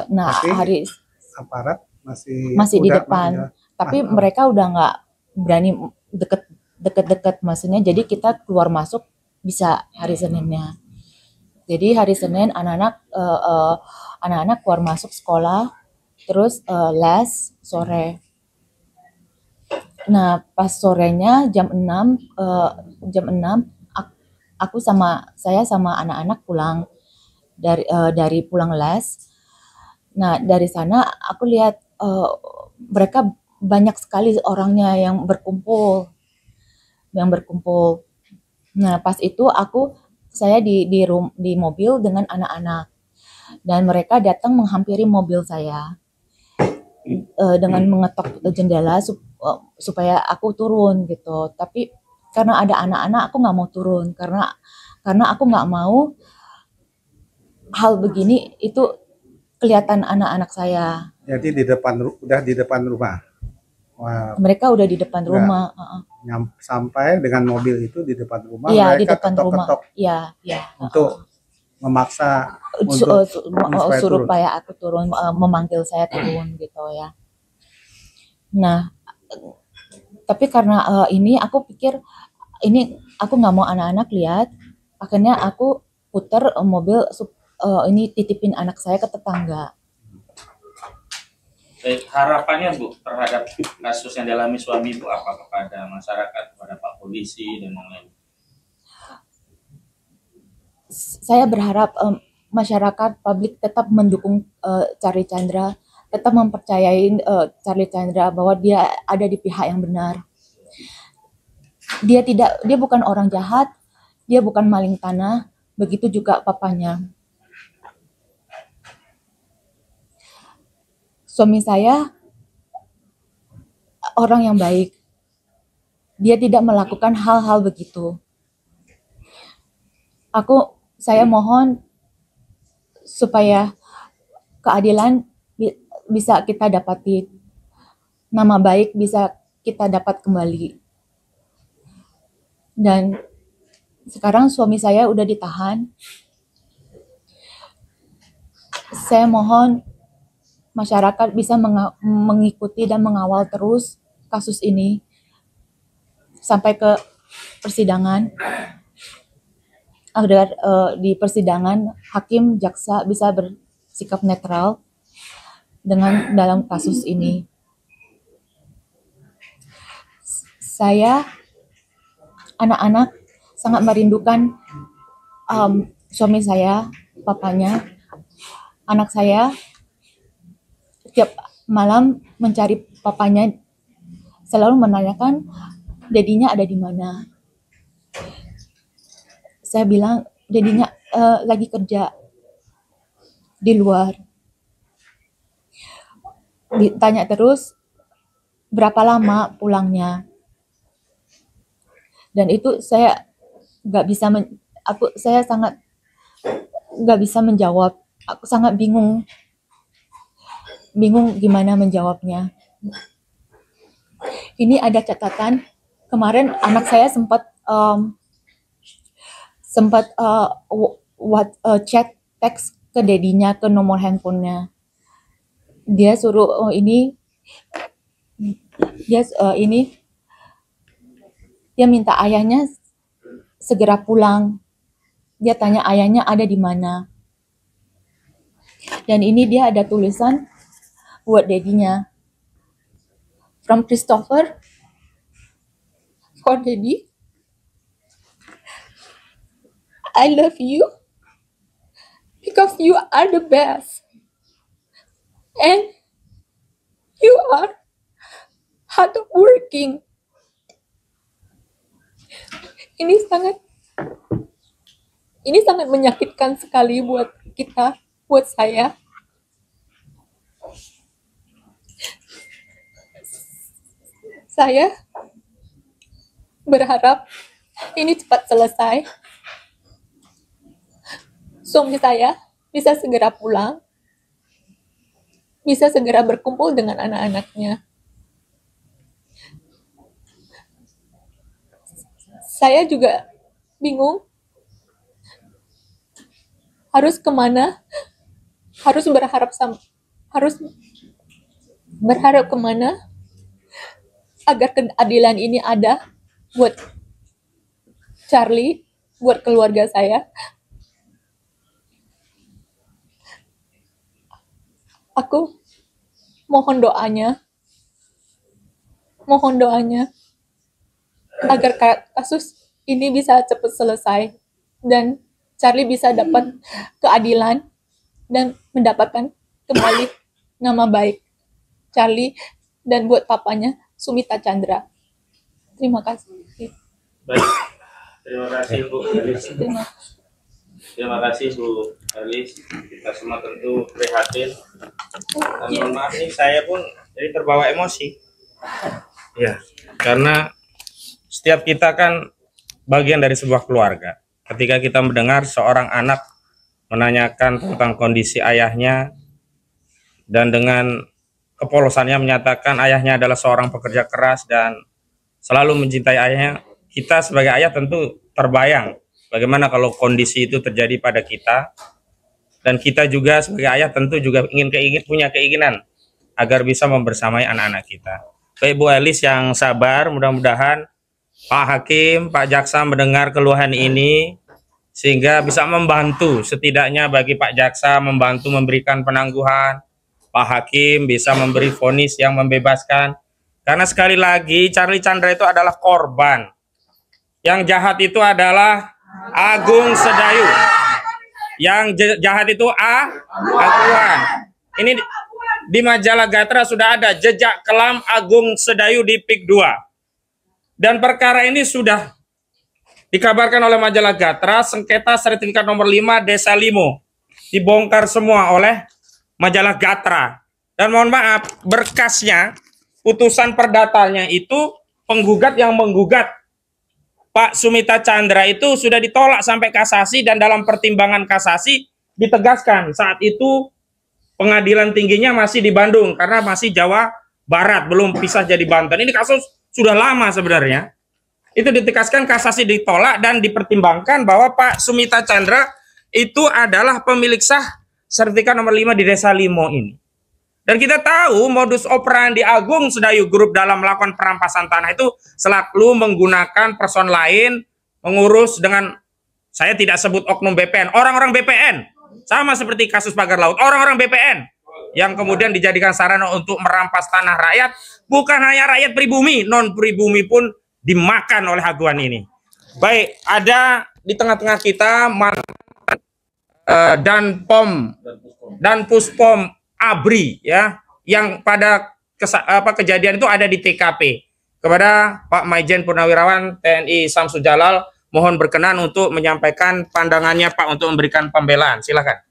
Nah hari aparat masih di depan, tapi mereka udah nggak berani deket-deket, maksudnya jadi kita keluar masuk bisa hari Seninnya. Jadi hari Senin anak-anak keluar masuk sekolah, terus les sore. Nah pas sorenya jam 6 saya sama anak-anak pulang dari pulang les. Nah dari sana aku lihat mereka banyak sekali orangnya yang berkumpul. Nah pas itu saya di mobil dengan anak-anak, dan mereka datang menghampiri mobil saya dengan mengetok jendela supaya aku turun gitu. Tapi karena ada anak-anak, aku nggak mau turun karena aku nggak mau hal begini itu kelihatan anak-anak saya. Jadi udah di depan rumah. Wah, mereka udah di depan rumah. Sampai dengan mobil itu di depan rumah. Iya, mereka di depan rumah. Iya. Untuk memaksa suruh supaya aku turun, memanggil saya turun gitu ya. Nah, tapi karena ini aku pikir ini aku nggak mau anak-anak lihat, akhirnya aku putar mobil ini titipin anak saya ke tetangga. Baik, harapannya Bu terhadap kasus yang dialami suami Ibu apa kepada masyarakat, kepada Pak Polisi dan lain-lain? Saya berharap masyarakat publik tetap mendukung Charlie Chandra, tetap mempercayai Charlie Chandra bahwa dia ada di pihak yang benar. Dia bukan orang jahat, dia bukan maling tanah, begitu juga papanya. Suami saya orang yang baik. Dia tidak melakukan hal-hal begitu. Saya mohon supaya keadilan bisa kita dapati, nama baik bisa kita dapat kembali. Dan sekarang suami saya udah ditahan. Saya mohon masyarakat bisa mengikuti dan mengawal terus kasus ini sampai ke persidangan, agar di persidangan hakim jaksa bisa bersikap netral dalam kasus ini. Saya, anak-anak sangat merindukan suami saya, papanya. Anak saya setiap malam mencari papanya, selalu menanyakan dedinya ada di mana. Saya bilang dedinya lagi kerja di luar. Ditanya terus berapa lama pulangnya, dan itu saya saya sangat nggak bisa menjawab. Aku sangat bingung gimana menjawabnya. Ini ada catatan, kemarin anak saya sempat chat teks ke dedinya, ke nomor handphonenya. Dia suruh dia minta ayahnya segera pulang. Dia tanya ayahnya ada di mana. Dan ini dia ada tulisan buat dedinya. From Christopher for Daddy. I love you because you are the best. And you are hardworking. Ini sangat menyakitkan sekali buat kita, buat saya. Saya berharap ini cepat selesai. Suami saya bisa segera pulang, bisa segera berkumpul dengan anak-anaknya. Saya juga bingung harus kemana, harus berharap kemana agar keadilan ini ada buat Charlie, buat keluarga saya. Aku mohon doanya agar kasus ini bisa cepat selesai dan Charlie bisa dapat keadilan dan mendapatkan kembali nama baik Charlie dan buat papanya Sumita Chandra. Terima kasih. Baik, terima kasih Bu Elis. Terima kasih Bu Elis. Kita semua tentu prihatin. Dan mohon maaf nih, saya pun jadi terbawa emosi. Ya, karena setiap kita kan bagian dari sebuah keluarga. Ketika kita mendengar seorang anak menanyakan tentang kondisi ayahnya dan dengan kepolosannya menyatakan ayahnya adalah seorang pekerja keras dan selalu mencintai ayahnya, kita sebagai ayah tentu terbayang bagaimana kalau kondisi itu terjadi pada kita, dan kita juga sebagai ayah tentu juga punya keinginan agar bisa membersamai anak-anak kita. Baik Bu Elis yang sabar, mudah-mudahan Pak Hakim, Pak Jaksa mendengar keluhan ini sehingga bisa membantu, setidaknya bagi Pak Jaksa membantu memberikan penangguhan, Pak Hakim bisa memberi vonis yang membebaskan. Karena sekali lagi Charlie Chandra itu adalah korban. Yang jahat itu adalah Agung Sedayu. Yang jahat itu Aguan. Ini di majalah Gatra sudah ada jejak kelam Agung Sedayu di PIK 2. Dan perkara ini sudah dikabarkan oleh majalah Gatra, sengketa sertifikat nomor 5 Desa Limo. Dibongkar semua oleh majalah Gatra. Dan mohon maaf, berkasnya, putusan perdatanya itu penggugat yang menggugat Pak Sumita Chandra itu sudah ditolak sampai kasasi, dan dalam pertimbangan kasasi ditegaskan saat itu pengadilan tingginya masih di Bandung karena masih Jawa Barat, belum pisah jadi Banten. Ini kasus sudah lama sebenarnya. Itu ditegaskan, kasasi ditolak, dan dipertimbangkan bahwa Pak Sumita Chandra itu adalah pemilik sah sertifikat nomor 5 di Desa Limo ini. Dan kita tahu modus operandi Agung Sedayu Group dalam melakukan perampasan tanah itu selalu menggunakan person lain, mengurus dengan, saya tidak sebut oknum BPN, orang-orang BPN. Sama seperti kasus pagar laut, orang-orang BPN yang kemudian dijadikan sarana untuk merampas tanah rakyat. Bukan hanya rakyat pribumi, non pribumi pun dimakan oleh Aguan ini. Baik, ada di tengah-tengah kita dan Puspom Abri ya, yang pada kejadian itu ada di TKP. Kepada Pak Maijen Purnawirawan TNI Samsu Jalal, mohon berkenan untuk menyampaikan pandangannya Pak untuk memberikan pembelaan. Silakan.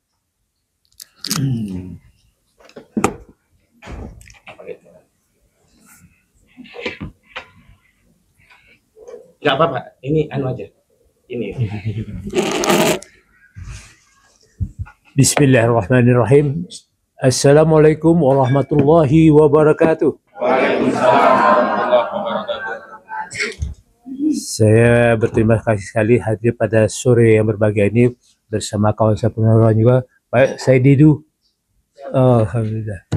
Gak apa-apa, ini anu aja. Ini. Bismillahirrahmanirrahim. Assalamualaikum warahmatullahi wabarakatuh. Waalaikumsalam warahmatullahi wabarakatuh. Saya berterima kasih sekali hadir pada sore yang berbahagia ini bersama kawan saya pengetahuan juga, Pak saya Didu. Alhamdulillah.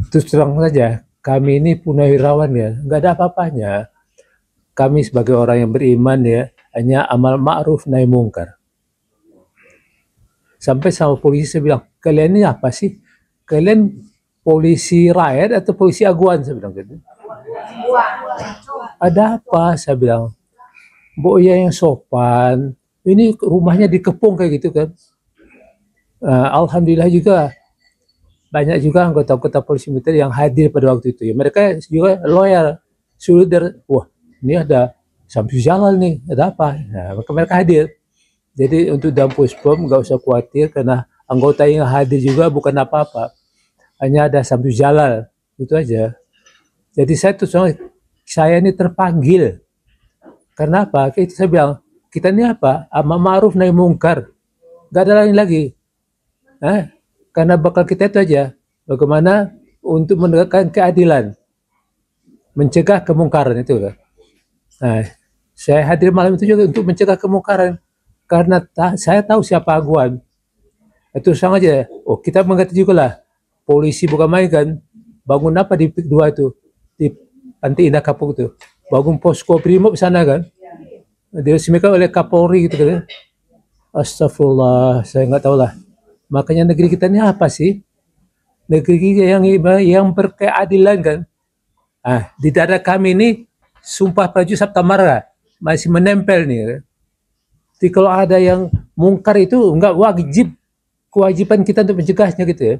Terus terang saja, kami ini purnawirawan ya, nggak ada apa-apanya. Kami sebagai orang yang beriman ya, hanya amal ma'ruf nahi mungkar. Sampai sama polisi saya bilang, kalian ini apa sih? Kalian polisi rakyat atau polisi aguan? Saya bilang gitu. Ada apa? Saya bilang, Bu ya yang sopan. Ini rumahnya dikepung kayak gitu kan. Alhamdulillah juga banyak juga anggota-anggota polisi militer yang hadir pada waktu itu. Ya, mereka juga loyal, solidar. Wah, ini ada Samsu Jalal nih, ada apa? Nah, mereka hadir. Jadi untuk dalam Puspom nggak usah khawatir karena anggota yang hadir juga bukan apa-apa. Hanya ada Samsu Jalal, itu aja. Jadi saya ini terpanggil. Karena apa? Itu saya bilang, kita ini apa? Amar ma'ruf nahi mungkar. Nggak ada lain lagi. Karena bakal kita itu aja. Bagaimana untuk menegakkan keadilan. Mencegah kemungkaran itu kan. Nah, saya hadir malam itu juga untuk mencegah kemungkaran. Karena saya tahu siapa Aguan. Itu sama aja. Oh, kita mengerti juga lah. Polisi bukan main kan. Bangun apa di PIK 2 itu? Di Pantai Indah Kapuk itu. Bangun posko Brimob sana kan. Diresmikan oleh Kapolri gitu kan. Astagfirullah, saya nggak tahu lah. Makanya negeri kita ini apa sih? Negeri kita yang berkeadilan kan. Di dada kami ini Sumpah Prajurit Sabta Marga masih menempel nih kan. Jadi kalau ada yang mungkar itu enggak wajib, kewajiban kita untuk mencegahnya gitu ya.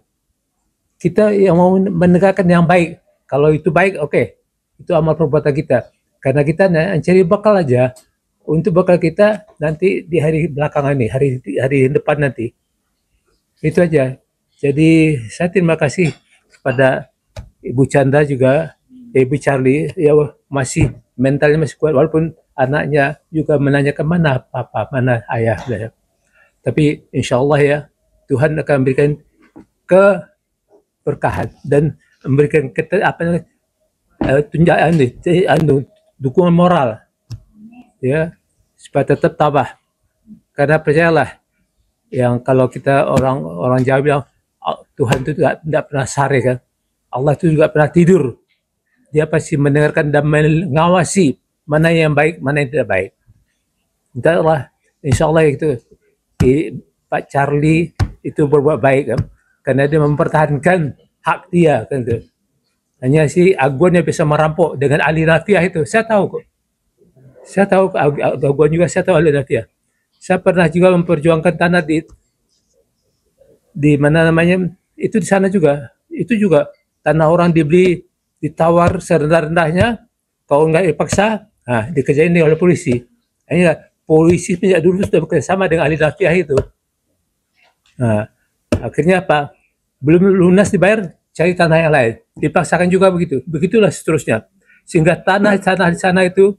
Kita yang mau menegakkan yang baik. Kalau itu baik, oke. Itu amal perbuatan kita. Karena kita mencari bakal aja untuk bakal kita nanti di hari belakangan nih, hari depan nanti. Itu aja. Jadi saya terima kasih kepada Ibu Chandra juga, Ibu Charlie, ya masih mentalnya masih kuat walaupun anaknya juga menanyakan mana papa, mana ayah. Ya. Tapi insya Allah ya, Tuhan akan memberikan keberkahan dan memberikan dukungan moral ya supaya tetap tabah. Karena percayalah, yang kalau kita orang Jawa bilang Tuhan itu tidak pernah sare kan. Allah itu juga pernah tidur. Dia pasti mendengarkan dan mengawasi mana yang baik, mana yang tidak baik. Insya Allah itu Pak Charlie itu berbuat baik kan. karena dia mempertahankan hak dia kan itu. Hanya si Aguan yang bisa merampok dengan ahli nafiah itu, saya tahu kok. Saya tahu Aguan juga, saya tahu ahli nafiah. Saya pernah juga memperjuangkan tanah di mana namanya itu di sana juga. Itu juga tanah orang dibeli, ditawar serendah-rendahnya, kalau nggak dipaksa, nah, dikerjain oleh polisi. Hanya polisi sejak dulu sudah bekerjasama dengan ahli nafiah itu. Nah, akhirnya apa? Belum lunas dibayar, cari tanah yang lain. Dipaksakan juga begitu. Begitulah seterusnya. Sehingga tanah-tanah di sana itu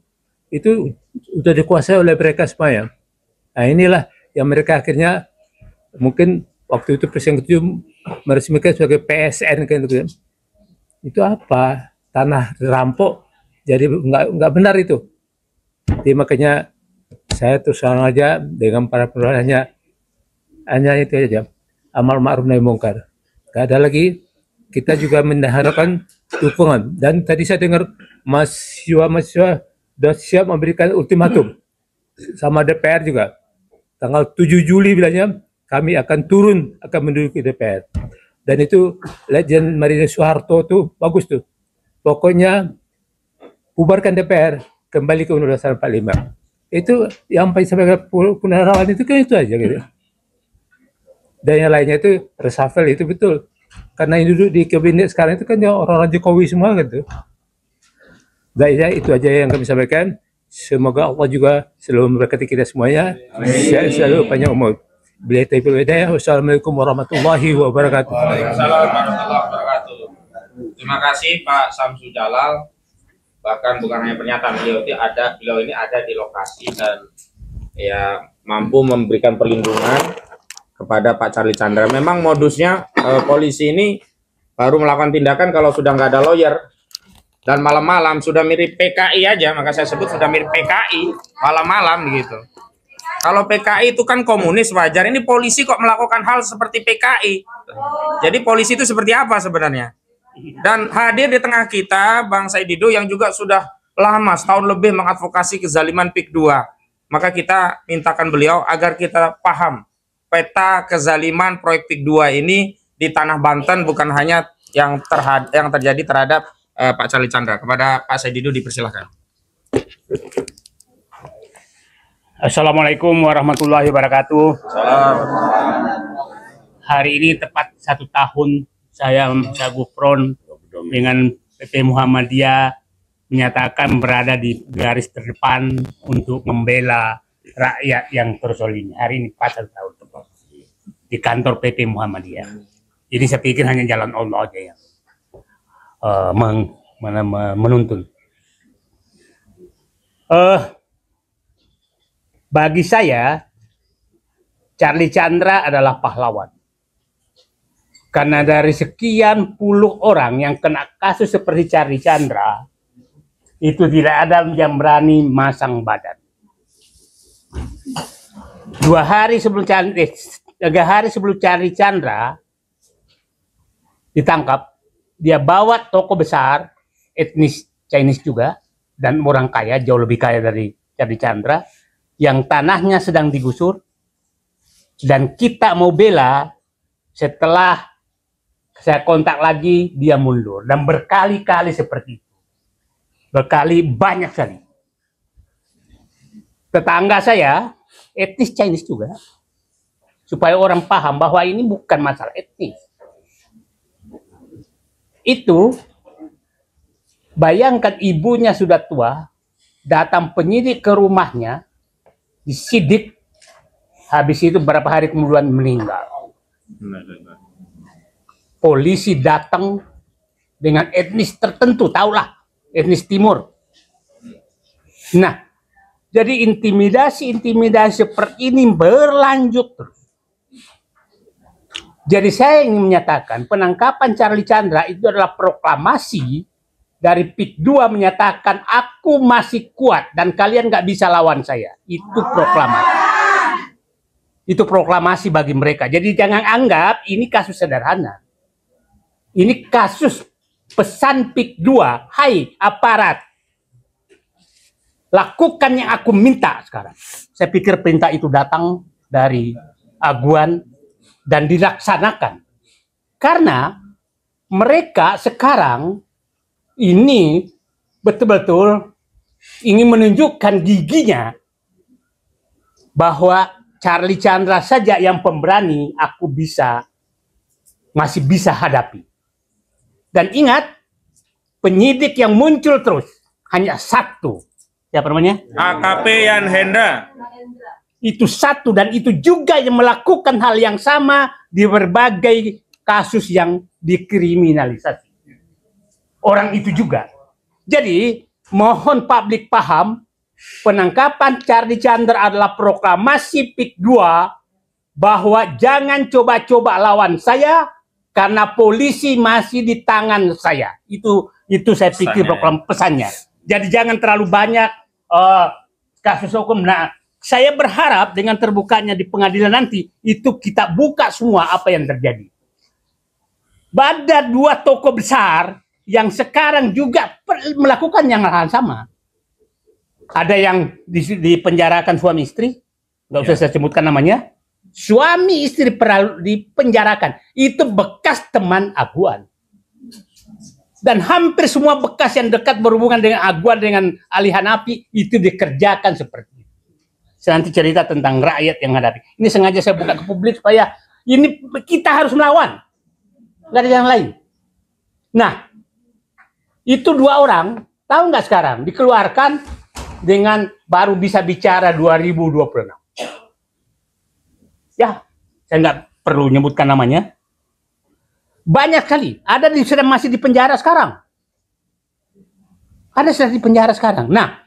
sudah dikuasai oleh mereka semuanya. Nah, inilah yang mereka akhirnya mungkin waktu itu Presiden ke-7 meresmikan sebagai PSN kan itu. Itu apa? Tanah rampok. Jadi nggak benar itu. Jadi makanya saya terus terang aja dengan para penolak hanya itu aja. Amal ma'ruf nahi mungkar. Gak ada lagi. Kita juga mengharapkan dukungan. Dan tadi saya dengar mahasiswa sudah siap memberikan ultimatum sama DPR juga. Tanggal 7 Juli bilangnya kami akan turun, akan menduduki DPR. Dan itu Legend Marina Soeharto tuh bagus tuh. Pokoknya bubarkan DPR, kembali ke Undang-Undang 45. Itu yang paling sampai punarawan itu kan itu aja gitu. Dan yang lainnya itu reshuffle itu betul. Karena yang duduk di kabinet sekarang itu kan orang-orang Jokowi semua gitu. Dan itu aja yang kami sampaikan. Semoga Allah juga selalu memberkati kita semuanya. Selalu panjang umur. Bila taufiq wal hidayah. Wassalamualaikum warahmatullahi wabarakatuh. Waalaikumsalam warahmatullahi wabarakatuh. Terima kasih Pak Samsu Jalal. Bahkan bukan hanya pernyataan beliau ini ada di lokasi dan ya mampu memberikan perlindungan kepada Pak Charlie Chandra. Memang modusnya polisi ini baru melakukan tindakan kalau sudah nggak ada lawyer dan malam-malam, sudah mirip PKI aja, maka saya sebut sudah mirip PKI malam-malam gitu. Kalau PKI itu kan komunis wajar, ini polisi kok melakukan hal seperti PKI. Jadi polisi itu seperti apa sebenarnya? Dan hadir di tengah kita Bang Said Didu yang juga sudah lama setahun lebih mengadvokasi kezaliman PIK 2. Maka kita mintakan beliau agar kita paham peta kezaliman proyek PIK 2 ini di tanah Banten, bukan hanya yang terjadi terhadap Pak Charlie Chandra. Kepada Pak Said Didu dipersilahkan. Assalamualaikum warahmatullahi wabarakatuh. Hari ini tepat 1 tahun saya Gufron dengan PP Muhammadiyah menyatakan berada di garis terdepan untuk membela rakyat yang terzolim. Hari ini pas 1 tahun tepat di kantor PP Muhammadiyah. Jadi saya pikir hanya jalan Allah aja yang menuntun. Bagi saya, Charlie Chandra adalah pahlawan. Karena dari sekian puluh orang yang kena kasus seperti Charlie Chandra, itu tidak ada yang berani masang badan. 3 hari sebelum Charlie Chandra ditangkap, dia bawa toko besar, etnis Chinese juga, dan orang kaya, jauh lebih kaya dari Charlie Chandra, yang tanahnya sedang digusur, dan kita mau bela. Setelah saya kontak lagi, dia mundur, dan berkali-kali seperti itu, banyak sekali. Tetangga saya etnis Chinese juga, supaya orang paham bahwa ini bukan masalah etnis. Itu bayangkan, ibunya sudah tua, datang penyidik ke rumahnya, disidik, habis itu berapa hari kemudian meninggal. Polisi datang dengan etnis tertentu, tahulah, etnis timur. Nah, jadi intimidasi seperti ini berlanjut terus. Jadi saya ingin menyatakan penangkapan Charlie Chandra itu adalah proklamasi dari PIK 2 menyatakan aku masih kuat dan kalian nggak bisa lawan saya. Itu proklamasi. Itu proklamasi bagi mereka. Jadi jangan anggap ini kasus sederhana. Ini kasus pesan PIK 2. Hai aparat, lakukan yang aku minta sekarang. Saya pikir perintah itu datang dari Aguan dan dilaksanakan. Karena mereka sekarang ini betul-betul ingin menunjukkan giginya bahwa Charlie Chandra saja yang pemberani aku masih bisa hadapi. Dan ingat, penyidik yang muncul terus hanya satu. Siapa namanya? AKP Yan Hendra. Itu satu, dan itu juga yang melakukan hal yang sama di berbagai kasus yang dikriminalisasi. Orang itu juga. Jadi, mohon publik paham, penangkapan Charlie Chandra adalah proklamasi PIK 2 bahwa jangan coba-coba lawan saya karena polisi masih di tangan saya. Itu saya pikir pesannya. Jadi jangan terlalu banyak kasus hukum. Nah, saya berharap dengan terbukanya di pengadilan nanti itu kita buka semua apa yang terjadi. Ada dua tokoh besar yang sekarang juga melakukan yang hal sama. Ada yang dipenjarakan suami istri, nggak usah saya sebutkan namanya. Suami istri dipenjarakan, itu bekas teman Aguan. Dan hampir semua bekas yang dekat berhubungan dengan Aguan, dengan Ali Hanafi, itu dikerjakan seperti itu. Saya nanti cerita tentang rakyat yang hadapi. Ini sengaja saya buka ke publik supaya ini kita harus melawan. Nggak ada yang lain. Nah, itu dua orang, tahu nggak sekarang, dikeluarkan dengan baru bisa bicara 2026. Ya, saya nggak perlu nyebutkan namanya. Banyak sekali. Ada yang sedang masih di penjara sekarang. Ada sedang di penjara sekarang. Nah,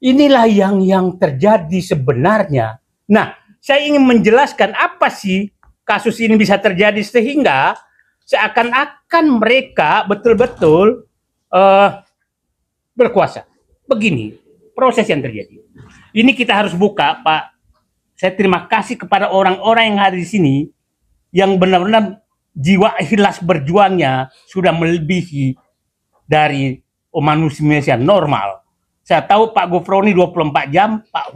inilah yang terjadi sebenarnya. Nah, saya ingin menjelaskan apa sih kasus ini bisa terjadi sehingga seakan-akan mereka betul-betul berkuasa. Begini proses yang terjadi. Ini kita harus buka, Pak. Saya terima kasih kepada orang-orang yang hadir di sini yang benar-benar jiwa ikhlas berjuangnya sudah melebihi dari manusia normal. Saya tahu Pak Gufroni 24 jam, Pak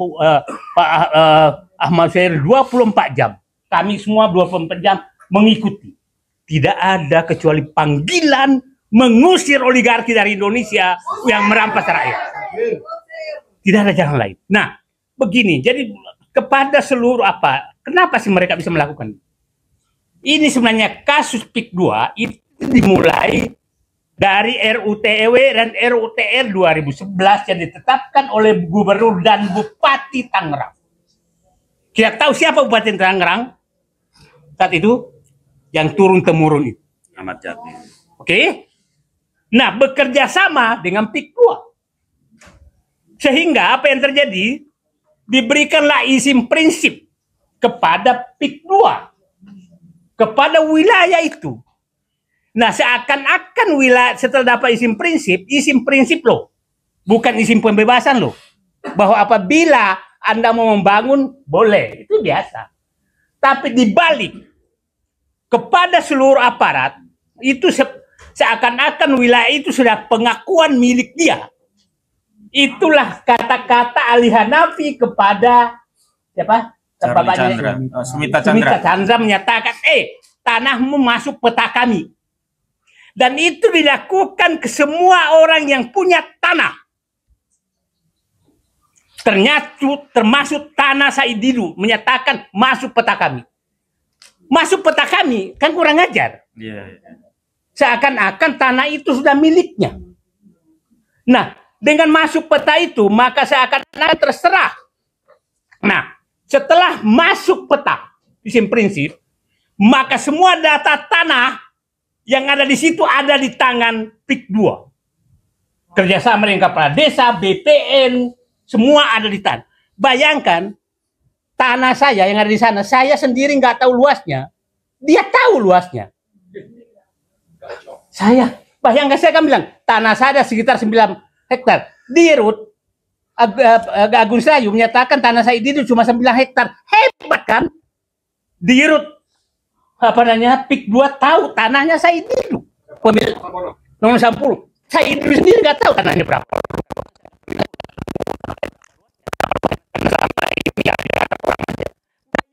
Ahmad Syahir 24 jam. Kami semua 24 jam mengikuti. Tidak ada kecuali panggilan mengusir oligarki dari Indonesia yang merampas rakyat. Tidak ada jalan lain. Nah, begini. Jadi kepada seluruh kenapa sih mereka bisa melakukan? Ini sebenarnya kasus PIK 2 itu dimulai dari RUTEW dan RUTR 2011 yang ditetapkan oleh Gubernur dan Bupati Tangerang. Kita tahu siapa Bupati Tangerang saat itu? Yang turun-temurun itu. Ahmad Jati. Oke? Nah, bekerja sama dengan PIK 2. Sehingga apa yang terjadi? Diberikanlah izin prinsip kepada PIK 2, kepada wilayah itu. Nah, seakan-akan wilayah setelah dapat izin prinsip loh, bukan izin pembebasan loh, bahwa apabila Anda mau membangun boleh, itu biasa. Tapi dibalik kepada seluruh aparat itu seakan-akan wilayah itu sudah pengakuan milik dia. Itulah kata-kata Ali Hanafi kepada siapa? Sumita Sumita Chandra menyatakan, tanahmu masuk peta kami. Dan itu dilakukan ke semua orang yang punya tanah. Ternyata termasuk tanah Said Didu menyatakan masuk peta kami. Masuk peta kami kan kurang ajar. Seakan-akan tanah itu sudah miliknya. Nah, dengan masuk peta itu, maka seakan-akan terserah. Nah, setelah masuk peta, izin prinsip, maka semua data tanah yang ada di situ ada di tangan PIK 2. Kerjasama dengan kepala desa, BPN, semua ada di tanah. Bayangkan, tanah saya yang ada di sana, saya sendiri nggak tahu luasnya. Dia tahu luasnya. Bayangkan saya kan bilang, tanah saya ada sekitar 9 hektar. Di Rut Agung Sayu menyatakan tanah saya itu cuma 9 hektar. Hebat kan? Di Rut PIK 2 tahu tanahnya saya itu. Pemilik nomor 10. Saya itu sendiri nggak tahu tanahnya berapa.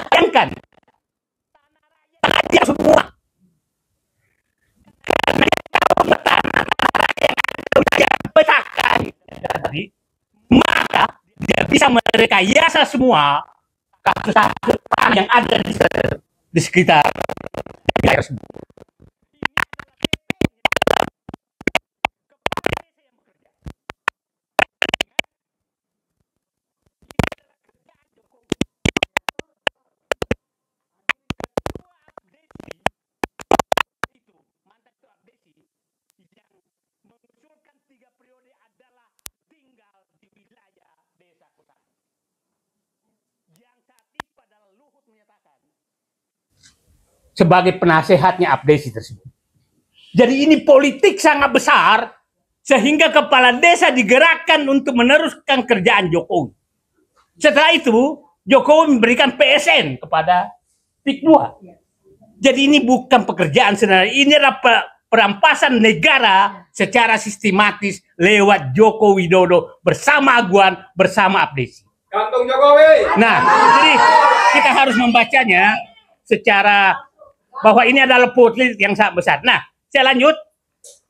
Bayangkan. Tanah semua. tadi, maka dia bisa merekayasa semua kasus-kasus yang ada di sekitar daerah tersebut. Sebagai penasehatnya Abdesi tersebut. Jadi ini politik sangat besar sehingga kepala desa digerakkan untuk meneruskan kerjaan Jokowi. Setelah itu Jokowi memberikan PSN kepada PIK 2. Jadi ini bukan pekerjaan sebenarnya, ini adalah perampasan negara secara sistematis lewat Joko Widodo bersama Aguan, bersama Abdesi. Gantung Jokowi. Nah, jadi kita harus membacanya secara bahwa ini adalah politik yang sangat besar. Nah, saya lanjut.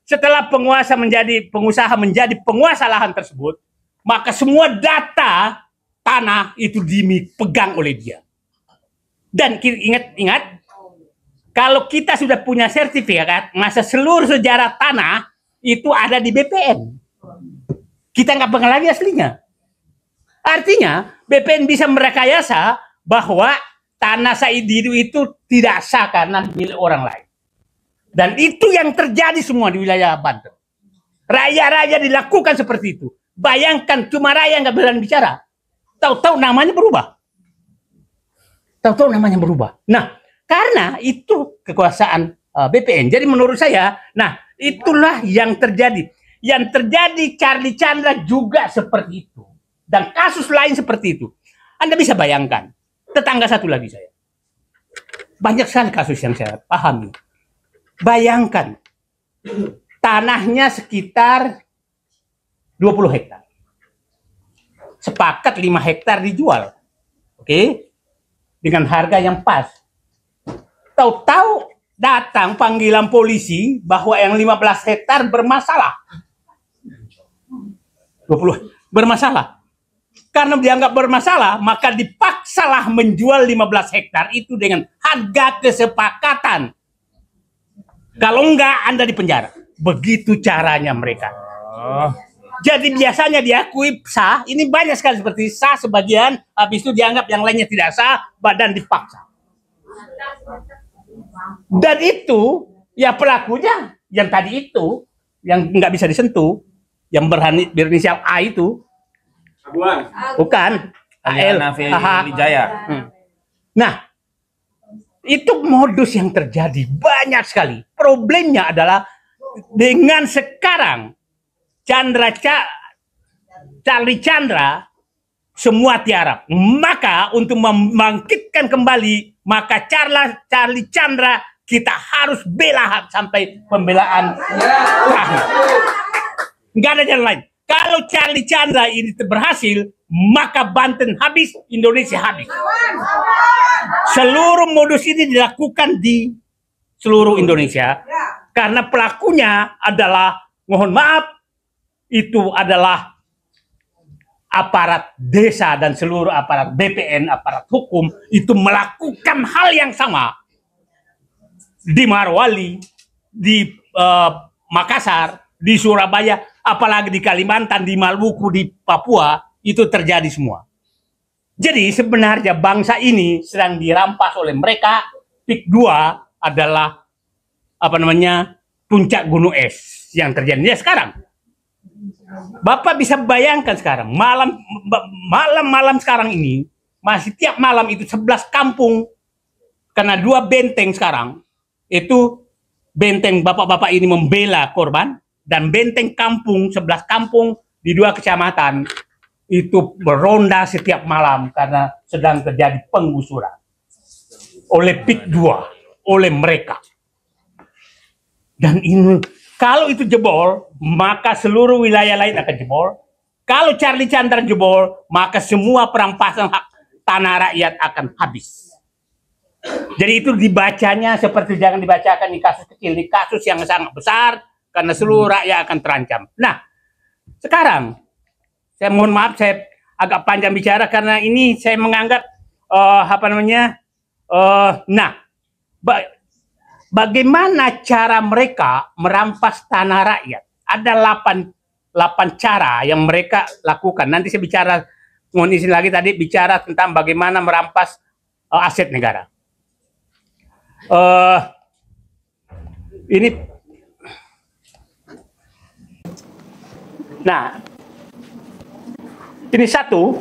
Setelah pengusaha menjadi penguasa lahan tersebut, maka semua data tanah itu dipegang oleh dia. Dan ingat, kalau kita sudah punya sertifikat, masa seluruh sejarah tanah itu ada di BPN. Kita nggak pegang lagi aslinya. Artinya, BPN bisa merekayasa bahwa tanah Saididu itu tidak sah karena milik orang lain. Dan itu yang terjadi semua di wilayah Banten. Raja-raja dilakukan seperti itu. Bayangkan cuma raja nggak berani bicara. Tahu-tahu namanya berubah. Tahu-tahu namanya berubah. Nah, karena itu kekuasaan BPN. Jadi menurut saya, nah itulah yang terjadi. Yang terjadi Charlie Chandra juga seperti itu. Dan kasus lain seperti itu. Anda bisa bayangkan. Tetangga satu lagi saya. Banyak sekali kasus yang saya pahami. Bayangkan. Tanahnya sekitar 20 hektar. Sepakat 5 hektar dijual. Oke? Dengan harga yang pas. Tahu-tahu datang panggilan polisi bahwa yang 15 hektar bermasalah. 20 bermasalah. Karena dianggap bermasalah, maka dipaksalah menjual 15 hektar itu dengan harga kesepakatan. Kalau enggak, Anda dipenjara. Begitu caranya mereka. Jadi biasanya diakui sah, ini banyak sekali seperti sah sebagian, habis itu dianggap yang lainnya tidak sah, badan dipaksa. Dan itu, ya pelakunya, yang tadi itu, yang nggak bisa disentuh, yang berinisial A itu, bukan AL Wijaya. Nah, itu modus yang terjadi banyak sekali. Problemnya adalah dengan sekarang Charlie Chandra semua tiarap. Maka untuk membangkitkan kembali, maka Charlie Chandra kita harus bela sampai pembelaan terakhir. Nggak ada jalan lain. Kalau Charlie Chandra ini berhasil, maka Banten habis, Indonesia habis. Seluruh modus ini dilakukan di seluruh Indonesia karena pelakunya adalah, mohon maaf, itu adalah aparat desa dan seluruh aparat BPN, aparat hukum itu melakukan hal yang sama di Morowali, di Makassar, di Surabaya, apalagi di Kalimantan, di Maluku, di Papua, itu terjadi semua. Jadi sebenarnya bangsa ini sedang dirampas oleh mereka. PIK 2 adalah puncak gunung es yang terjadi sekarang. Bapak bisa bayangkan sekarang malam sekarang ini masih tiap malam itu 11 kampung karena 2 benteng sekarang itu benteng bapak-bapak ini membela korban. Dan benteng kampung, 11 kampung di 2 kecamatan itu beronda setiap malam karena sedang terjadi penggusuran oleh PIK 2, oleh mereka. Dan ini kalau itu jebol, maka seluruh wilayah lain akan jebol. Kalau Charlie Chandra jebol, maka semua perampasan hak tanah rakyat akan habis. Jadi itu dibacanya seperti jangan dibacakan di kasus kecil, di kasus yang sangat besar. Karena seluruh rakyat akan terancam. Nah, sekarang Saya mohon maaf, saya agak panjang bicara karena ini saya menganggap bagaimana cara mereka merampas tanah rakyat? Ada 8 cara yang mereka lakukan. Nanti saya bicara, mohon izin lagi tadi bicara tentang bagaimana merampas aset negara. Ini satu,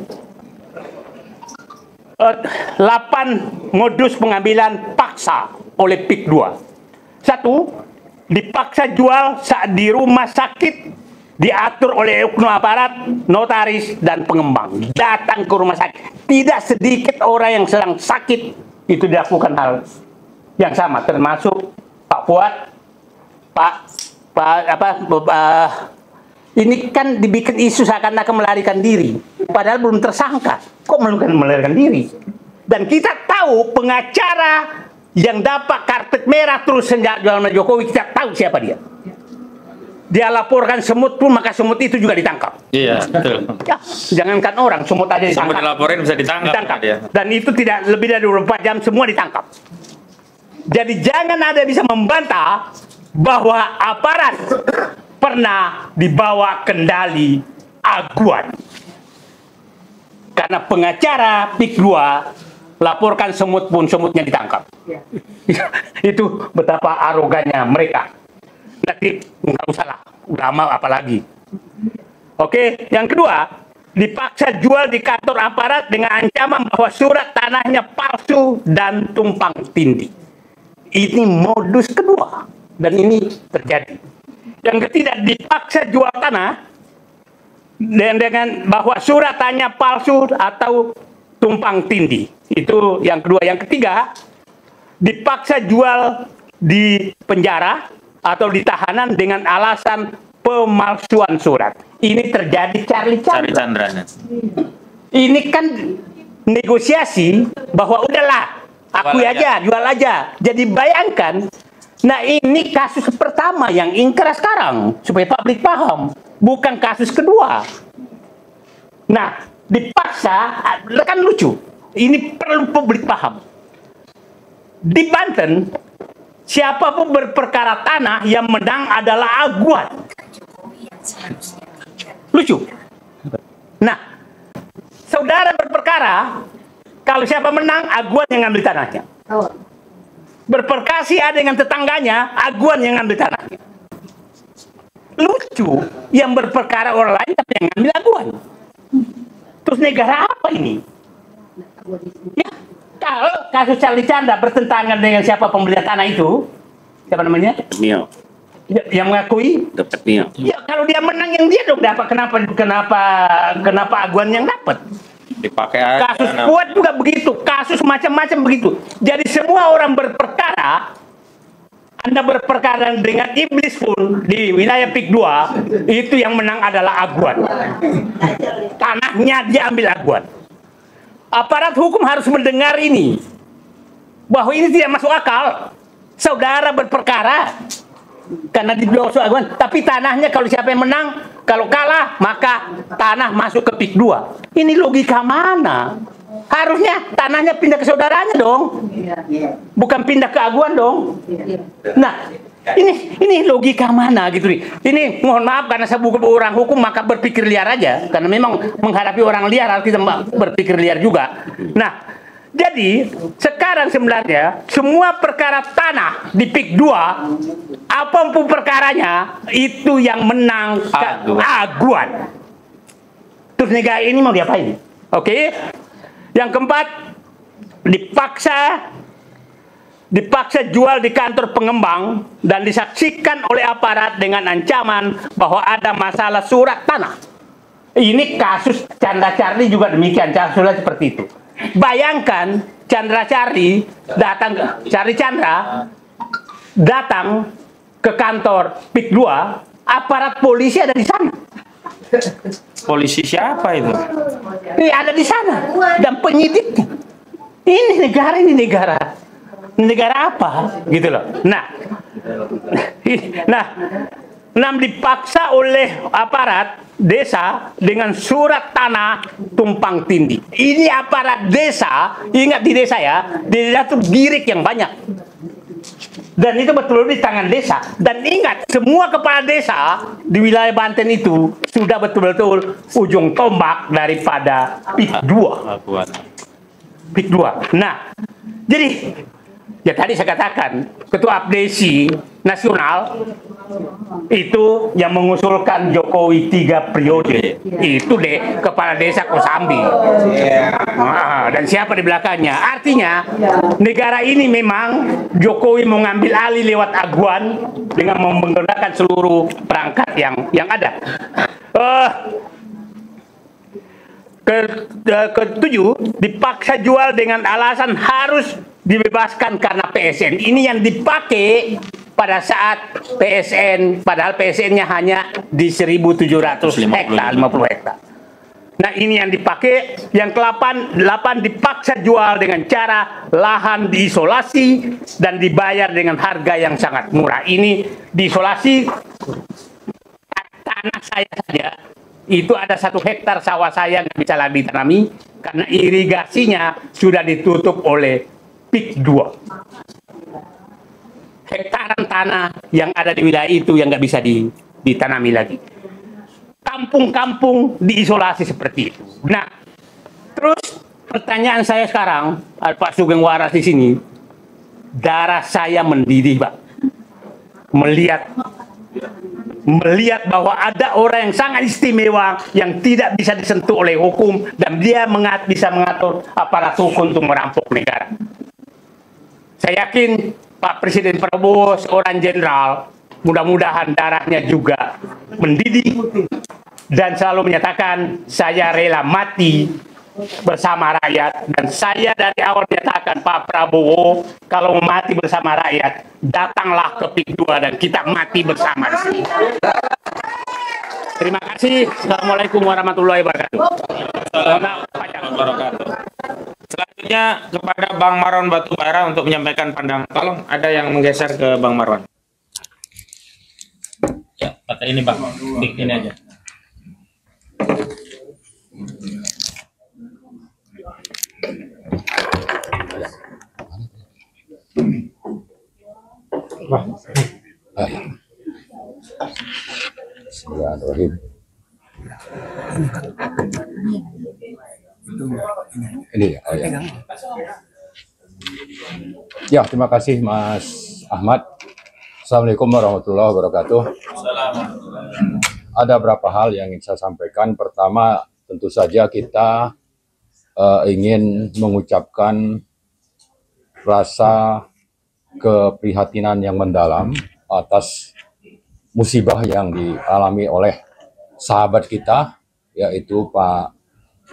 8 modus pengambilan paksa oleh PIK 2. Satu, dipaksa jual saat di rumah sakit, diatur oleh oknum aparat, notaris, dan pengembang. Datang ke rumah sakit. Tidak sedikit orang yang sedang sakit itu dilakukan hal yang sama, termasuk Pak Fuad, ini kan dibikin isu seakan-akan melarikan diri, padahal belum tersangka. Kok melarikan diri? Dan kita tahu pengacara yang dapat karpet merah terus sejak zaman Jokowi, kita tahu siapa dia. Dia laporkan semut pun, maka semut itu juga ditangkap. Iya, betul. Ya, jangankan orang, semut aja ditangkap. Semut dilaporin bisa ditangkap. Dia. Dan itu tidak lebih dari 24 jam semua ditangkap. Jadi jangan ada bisa membantah bahwa aparat pernah dibawa kendali aguan. Karena pengacara PIK 2 laporkan semut pun semutnya ditangkap. Itu betapa arogannya mereka. Nanti nggak usah lah, ulama apalagi. Oke, yang kedua, dipaksa jual di kantor aparat dengan ancaman bahwa surat tanahnya palsu dan tumpang tindih. Ini modus kedua, dan ini terjadi. Yang ketiga, dipaksa jual tanah dengan bahwa surat tanahnya palsu atau tumpang tindih. Itu yang kedua. Yang ketiga, dipaksa jual di penjara atau di tahanan dengan alasan pemalsuan surat. Ini terjadi Charlie Chandra. Ini kan negosiasi bahwa udahlah, akui aja, jual aja. Jadi bayangkan, nah ini kasus pertama yang ingkrah sekarang, supaya publik paham. Bukan kasus kedua. Nah, dipaksa, kan lucu. Ini perlu publik paham. Di Banten, siapapun berperkara tanah yang menang adalah aguan. Lucu. Nah, saudara berperkara, kalau siapa menang, aguan yang ngambil tanahnya. Berperkasi ada dengan tetangganya, aguan yang ngambil tanahnya. Lucu, yang berperkara orang lain tapi yang ngambil aguan. Terus negara apa ini? Ya, kalau kasus Charlie Chandra bertentangan dengan siapa pembeli tanah itu, siapa namanya? Mio. Yang mengakui? Dapat Mio. Ya, kalau dia menang yang dia dong dapat. Kenapa aguan yang dapat? Dipakai aja. Kasus kuat juga begitu, kasus macam-macam begitu. Jadi semua orang berperkara, Anda berperkara dengan iblis pun di wilayah PIK 2, itu yang menang adalah aguan. Tanahnya dia ambil aguan. Aparat hukum harus mendengar ini, bahwa ini tidak masuk akal. Saudara berperkara karena diblosok aguan, tapi tanahnya kalau siapa yang menang, kalau kalah maka tanah masuk ke PIK 2. Ini logika mana? Harusnya tanahnya pindah ke saudaranya dong, bukan pindah ke aguan dong. Nah, ini logika mana gitu nih? Ini mohon maaf karena saya bukan orang hukum maka berpikir liar aja, karena memang menghadapi orang liar harus kita berpikir liar juga. Nah, jadi sekarang sebenarnya semua perkara tanah di PIK 2, apapun perkaranya itu yang menang aguan. Terus negara ini mau diapain? Oke. Yang keempat, dipaksa jual di kantor pengembang dan disaksikan oleh aparat dengan ancaman bahwa ada masalah surat tanah. Ini kasus Chandra Charlie juga demikian, kasusnya seperti itu. Bayangkan Chandra Charlie datang ke kantor PIK 2, aparat polisi ada di sana. Polisi siapa itu? Ini ada di sana dan penyidiknya. Ini negara apa gitu loh. Nah, dipaksa oleh aparat desa dengan surat tanah tumpang tindih. Ini aparat desa, ingat di desa ya, di desa itu girik yang banyak. Dan itu betul-betul di tangan desa. Dan ingat, semua kepala desa di wilayah Banten itu sudah betul-betul ujung tombak daripada PIK 2. PIK 2. Nah, jadi ya tadi saya katakan, Ketua Abdesi Nasional itu yang mengusulkan Jokowi 3 periode. Itu deh kepala desa Kosambi. Dan siapa di belakangnya? Artinya negara ini memang Jokowi mau ngambil alih lewat aguan dengan menggunakan seluruh perangkat yang ada. Ketujuh, dipaksa jual dengan alasan harus dibebaskan karena PSN. Ini yang dipakai pada saat PSN, padahal PSN-nya hanya di 1.700 hektar, 50 hektar. Nah, ini yang dipakai. Yang ke-8 dipaksa jual dengan cara lahan diisolasi dan dibayar dengan harga yang sangat murah. Ini diisolasi tanah saya saja. Itu ada 1 hektar sawah saya nggak bisa lagi ditanami karena irigasinya sudah ditutup oleh PIK 2. Hektaran tanah yang ada di wilayah itu yang nggak bisa ditanami lagi. Kampung-kampung diisolasi seperti itu. Nah, terus pertanyaan saya sekarang, Pak Sugeng Waras di sini, darah saya mendidih, Pak. Melihat bahwa ada orang yang sangat istimewa yang tidak bisa disentuh oleh hukum dan dia bisa mengatur aparat hukum untuk merampok negara. Saya yakin Pak Presiden Prabowo seorang jenderal, mudah-mudahan darahnya juga mendidih dan selalu menyatakan saya rela mati bersama rakyat. Dan saya dari awal menyatakan Pak Prabowo kalau mau mati bersama rakyat, datanglah ke PIK 2 dan kita mati bersama di sini. Terima kasih. Assalamualaikum warahmatullahi wabarakatuh. Selanjutnya kepada Bang Marwan Batubara untuk menyampaikan pandangan. Tolong ada yang menggeser ke Bang Marwan. Ya, pakai ini Bang. Klik ini aja. Bismillahirrahmanirrahim. Ini ya, oh ya. Ya, terima kasih Mas Ahmad. Assalamualaikum warahmatullahi wabarakatuh. Ada beberapa hal yang ingin saya sampaikan. Pertama, tentu saja kita ingin mengucapkan rasa keprihatinan yang mendalam atas musibah yang dialami oleh sahabat kita, yaitu Pak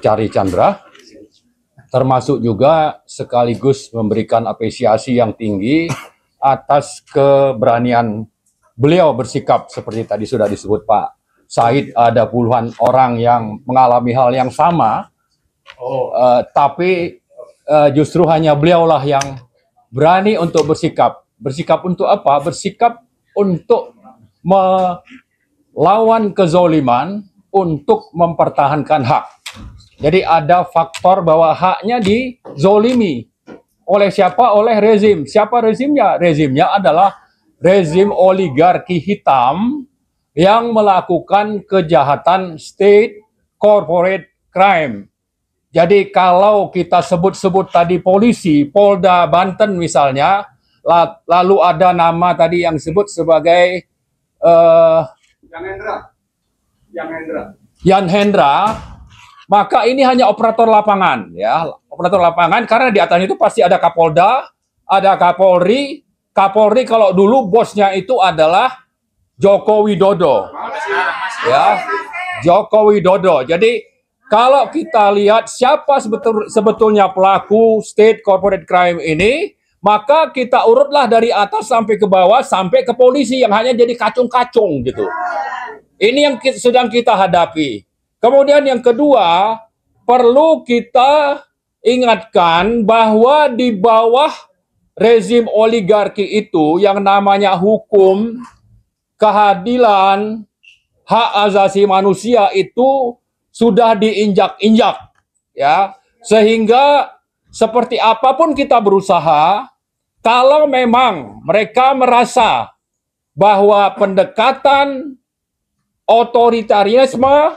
Charlie Chandra, termasuk juga sekaligus memberikan apresiasi yang tinggi atas keberanian beliau bersikap seperti tadi sudah disebut Pak Said, ada puluhan orang yang mengalami hal yang sama, tapi justru hanya beliaulah yang berani untuk bersikap. Bersikap untuk apa? Bersikap untuk melawan kezoliman, untuk mempertahankan hak. Jadi ada faktor bahwa haknya dizolimi. Oleh siapa? Oleh rezim. Siapa rezimnya? Rezimnya adalah rezim oligarki hitam yang melakukan kejahatan state corporate crime. Jadi kalau kita sebut-sebut tadi polisi, Polda Banten misalnya, lalu ada nama tadi yang disebut sebagai Yan Hendra, maka ini hanya operator lapangan, ya, operator lapangan, karena di atas itu pasti ada Kapolda, ada Kapolri. Kapolri kalau dulu bosnya itu adalah Joko Widodo, ya, Joko Widodo. Jadi kalau kita lihat siapa sebetulnya pelaku state corporate crime ini, maka kita urutlah dari atas sampai ke bawah, sampai ke polisi yang hanya jadi kacung-kacung gitu. Ini yang sedang kita hadapi. Kemudian yang kedua, perlu kita ingatkan bahwa di bawah rezim oligarki itu yang namanya hukum, keadilan, hak asasi manusia itu sudah diinjak-injak, ya, sehingga seperti apapun kita berusaha, kalau memang mereka merasa bahwa pendekatan otoritarisme,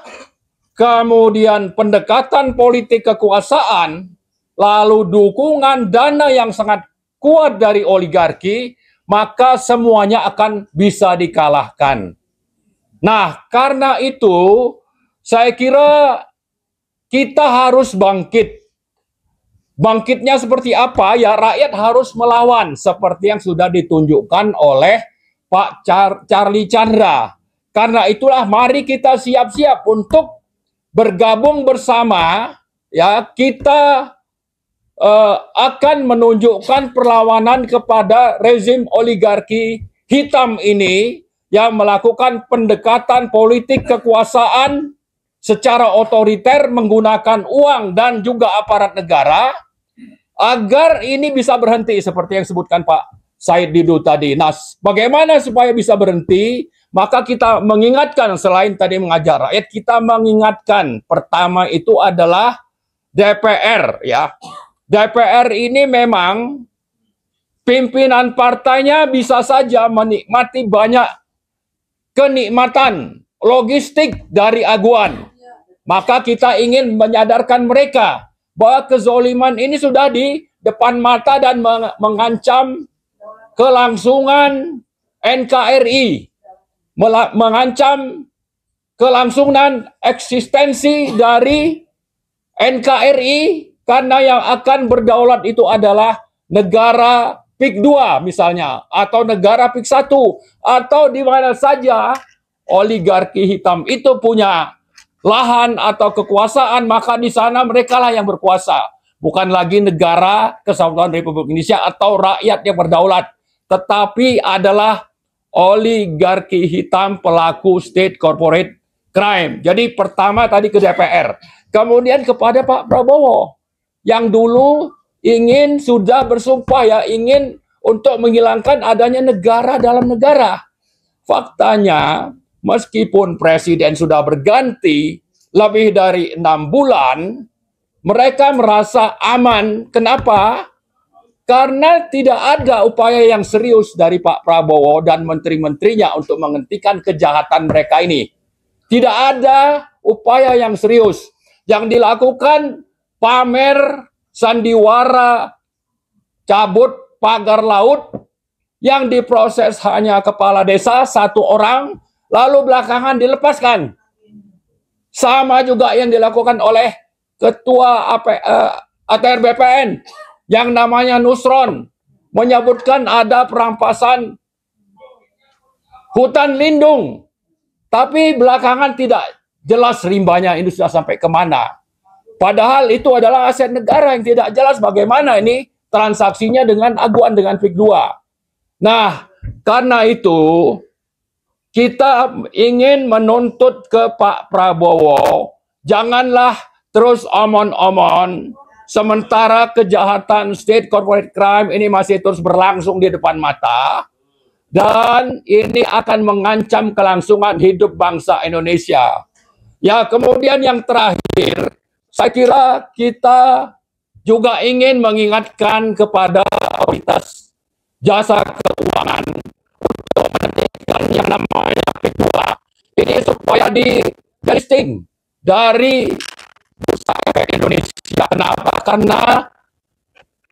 kemudian pendekatan politik kekuasaan, lalu dukungan dana yang sangat kuat dari oligarki, maka semuanya akan bisa dikalahkan. Nah, karena itu saya kira kita harus bangkit. Bangkitnya seperti apa? Ya, rakyat harus melawan seperti yang sudah ditunjukkan oleh Pak Charlie Chandra. Karena itulah mari kita siap-siap untuk bergabung bersama, ya, kita akan menunjukkan perlawanan kepada rezim oligarki hitam ini yang melakukan pendekatan politik kekuasaan secara otoriter menggunakan uang dan juga aparat negara agar ini bisa berhenti seperti yang disebutkan Pak Said Didu tadi. Nah, bagaimana supaya bisa berhenti? Maka kita mengingatkan, selain tadi mengajar rakyat, kita mengingatkan pertama itu adalah DPR, ya. DPR ini memang pimpinan partainya bisa saja menikmati banyak kenikmatan logistik dari aguan. Maka kita ingin menyadarkan mereka bahwa kezoliman ini sudah di depan mata dan mengancam kelangsungan NKRI, mengancam kelangsungan eksistensi dari NKRI, karena yang akan berdaulat itu adalah negara PIK 2 misalnya, atau negara PIK 1, atau di mana saja oligarki hitam itu punya lahan atau kekuasaan, maka di sana mereka lah yang berkuasa. Bukan lagi negara Kesatuan Republik Indonesia atau rakyat yang berdaulat, tetapi adalah oligarki hitam pelaku state corporate crime. Jadi pertama tadi ke DPR, kemudian kepada Pak Prabowo yang dulu sudah bersumpah, ya, ingin untuk menghilangkan adanya negara dalam negara. Faktanya, meskipun presiden sudah berganti lebih dari 6 bulan, mereka merasa aman. Kenapa? Karena tidak ada upaya yang serius dari Pak Prabowo dan menteri-menterinya untuk menghentikan kejahatan mereka ini. Tidak ada upaya yang serius. Yang dilakukan pamer sandiwara cabut pagar laut, yang diproses hanya kepala desa 1 orang, lalu belakangan dilepaskan. Sama juga yang dilakukan oleh ketua ATR BPN yang namanya Nusron, menyebutkan ada perampasan hutan lindung, tapi belakangan tidak jelas rimbanya ini sudah sampai kemana. Padahal itu adalah aset negara yang tidak jelas bagaimana ini transaksinya dengan aguan, dengan PIK 2. Nah, karena itu kita ingin menuntut ke Pak Prabowo, janganlah terus omon-omon, sementara kejahatan state corporate crime ini masih terus berlangsung di depan mata, dan ini akan mengancam kelangsungan hidup bangsa Indonesia. Ya, kemudian yang terakhir, saya kira kita juga ingin mengingatkan kepada otoritas jasa keuangan untuk menentukan yang namanya PIK 2 ini supaya di-listing dari Bursa Efek Indonesia. Kenapa? Karena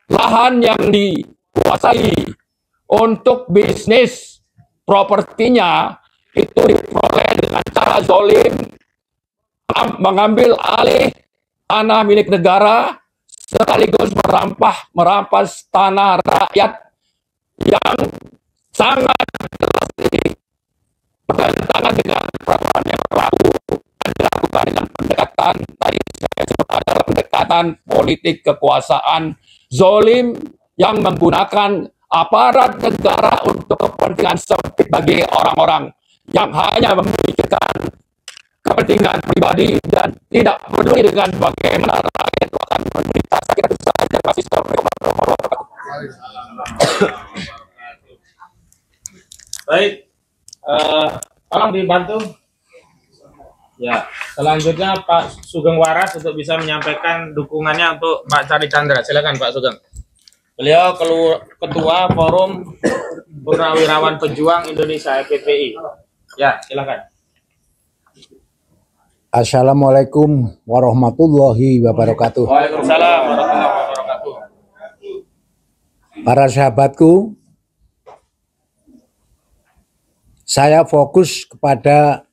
lahan yang dikuasai untuk bisnis propertinya itu diperoleh dengan cara zolim, mengambil alih tanah milik negara, sekaligus merampas tanah rakyat yang sangat jelas bertentangan dengan peraturan yang berlaku, dan dilakukan dengan pendekatan tadi saya sebut adalah pendekatan politik kekuasaan zolim yang menggunakan aparat negara untuk kepentingan sempit bagi orang-orang yang hanya memikirkan kepentingan pribadi dan tidak peduli dengan bagaimana rakyat itu akan menderita. Saya kira itu saja. Terima kasih. Baik, tolong dibantu Ya, selanjutnya Pak Sugeng Waras untuk bisa menyampaikan dukungannya untuk Pak Charlie Chandra. Silakan Pak Sugeng. Beliau Ketua Forum Purnawirawan Pejuang Indonesia (FPPI). Ya, silakan. Assalamualaikum warahmatullahi wabarakatuh. Waalaikumsalam warahmatullahi wabarakatuh. Para sahabatku, saya fokus kepada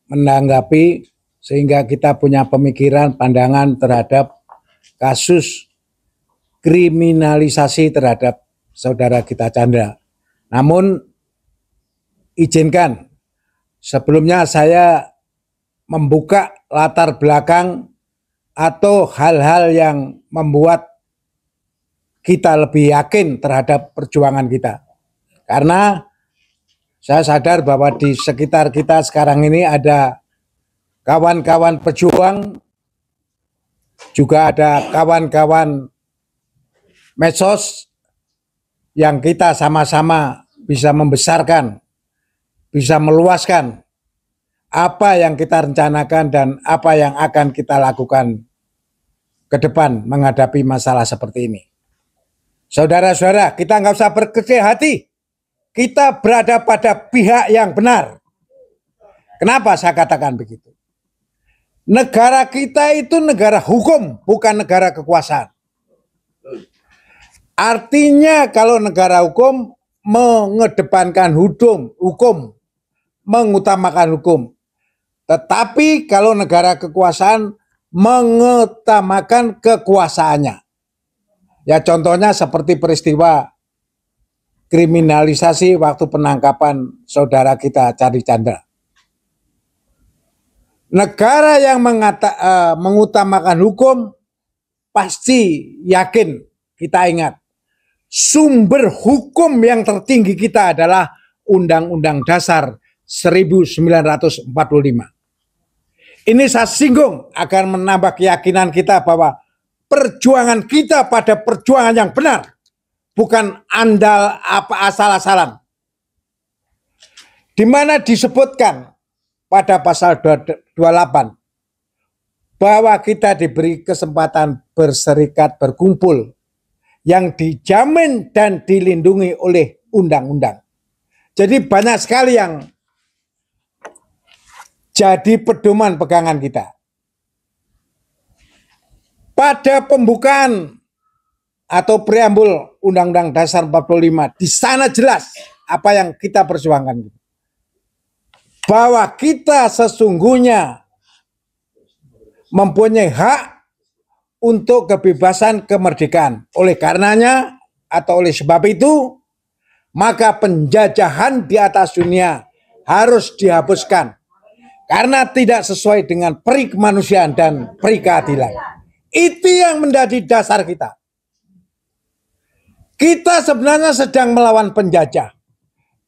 menanggapi sehingga kita punya pemikiran, pandangan terhadap kasus kriminalisasi terhadap saudara kita Chandra. Namun izinkan sebelumnya saya membuka latar belakang atau hal-hal yang membuat kita lebih yakin terhadap perjuangan kita. Karena saya sadar bahwa di sekitar kita sekarang ini ada kawan-kawan pejuang, juga ada kawan-kawan medsos yang kita sama-sama bisa membesarkan, bisa meluaskan apa yang kita rencanakan dan apa yang akan kita lakukan ke depan menghadapi masalah seperti ini. Saudara-saudara, kita nggak usah berkecil hati. Kita berada pada pihak yang benar. Kenapa saya katakan begitu? Negara kita itu negara hukum, bukan negara kekuasaan. Artinya kalau negara hukum mengedepankan hukum, mengutamakan hukum. Tetapi kalau negara kekuasaan mengutamakan kekuasaannya. Ya contohnya seperti peristiwa kriminalisasi waktu penangkapan saudara kita Charlie Chandra. Negara yang mengutamakan hukum pasti yakin, kita ingat, sumber hukum yang tertinggi kita adalah Undang-Undang Dasar 1945. Ini saya singgung agar menambah keyakinan kita bahwa perjuangan kita pada perjuangan yang benar. Bukan andal apa asal-asalan. Di mana disebutkan pada pasal 28 bahwa kita diberi kesempatan berserikat, berkumpul yang dijamin dan dilindungi oleh undang-undang. Jadi banyak sekali yang jadi pedoman pegangan kita. Pada pembukaan atau preambul Undang-Undang Dasar 45, di sana jelas apa yang kita perjuangkan. Bahwa kita sesungguhnya mempunyai hak untuk kebebasan kemerdekaan. Oleh karenanya atau oleh sebab itu, maka penjajahan di atas dunia harus dihapuskan. Karena tidak sesuai dengan peri kemanusiaan dan peri keadilan. Itu yang menjadi dasar kita. Kita sebenarnya sedang melawan penjajah.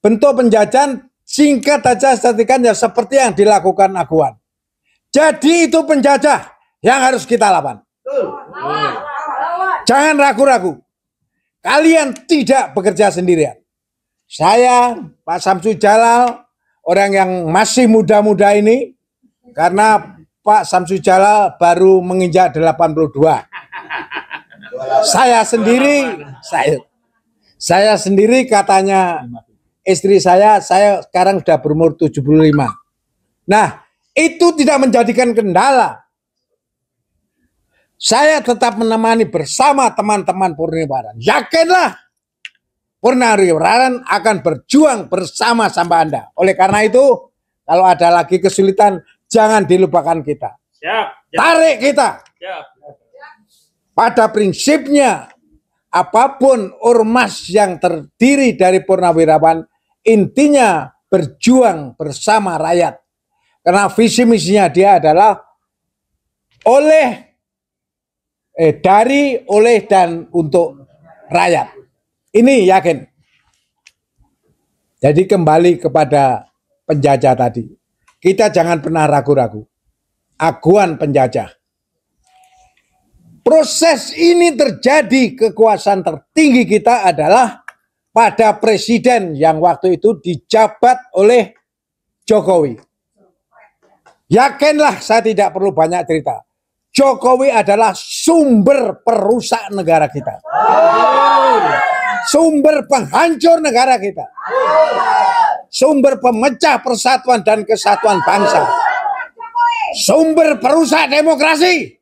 Bentuk penjajahan singkat saja statikan ya seperti yang dilakukan Aguan. Jadi itu penjajah yang harus kita lawan. Jangan ragu-ragu. Kalian tidak bekerja sendirian. Saya, Pak Samsu Jalal, orang yang masih muda-muda ini, karena Pak Samsu Jalal baru menginjak 82. Saya sendiri katanya istri saya sekarang sudah berumur 75. Nah, itu tidak menjadikan kendala. Saya tetap menemani bersama teman-teman Purnawirawan. Yakinlah, Purnawirawan akan berjuang bersama-sama Anda. Oleh karena itu, kalau ada lagi kesulitan, jangan dilupakan kita. Tarik kita. Pada prinsipnya, apapun ormas yang terdiri dari Purnawirawan, intinya berjuang bersama rakyat. Karena visi misinya dia adalah dari, oleh, dan untuk rakyat. Ini yakin. Jadi kembali kepada penjajah tadi. Kita jangan pernah ragu-ragu. Aguan penjajah. Proses ini terjadi, kekuasaan tertinggi kita adalah pada presiden yang waktu itu dijabat oleh Jokowi. Yakinlah, saya tidak perlu banyak cerita. Jokowi adalah sumber perusak negara kita. Sumber penghancur negara kita. Sumber pemecah persatuan dan kesatuan bangsa. Sumber perusak demokrasi.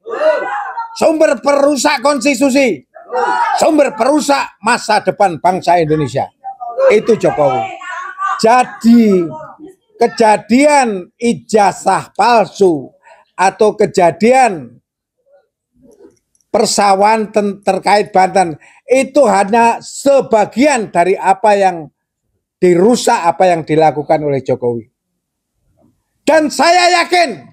Sumber perusak konstitusi. Sumber perusak masa depan bangsa Indonesia. Itu Jokowi. Jadi kejadian ijazah palsu atau kejadian persawahan terkait Banten itu hanya sebagian dari apa yang dirusak, apa yang dilakukan oleh Jokowi. Dan saya yakin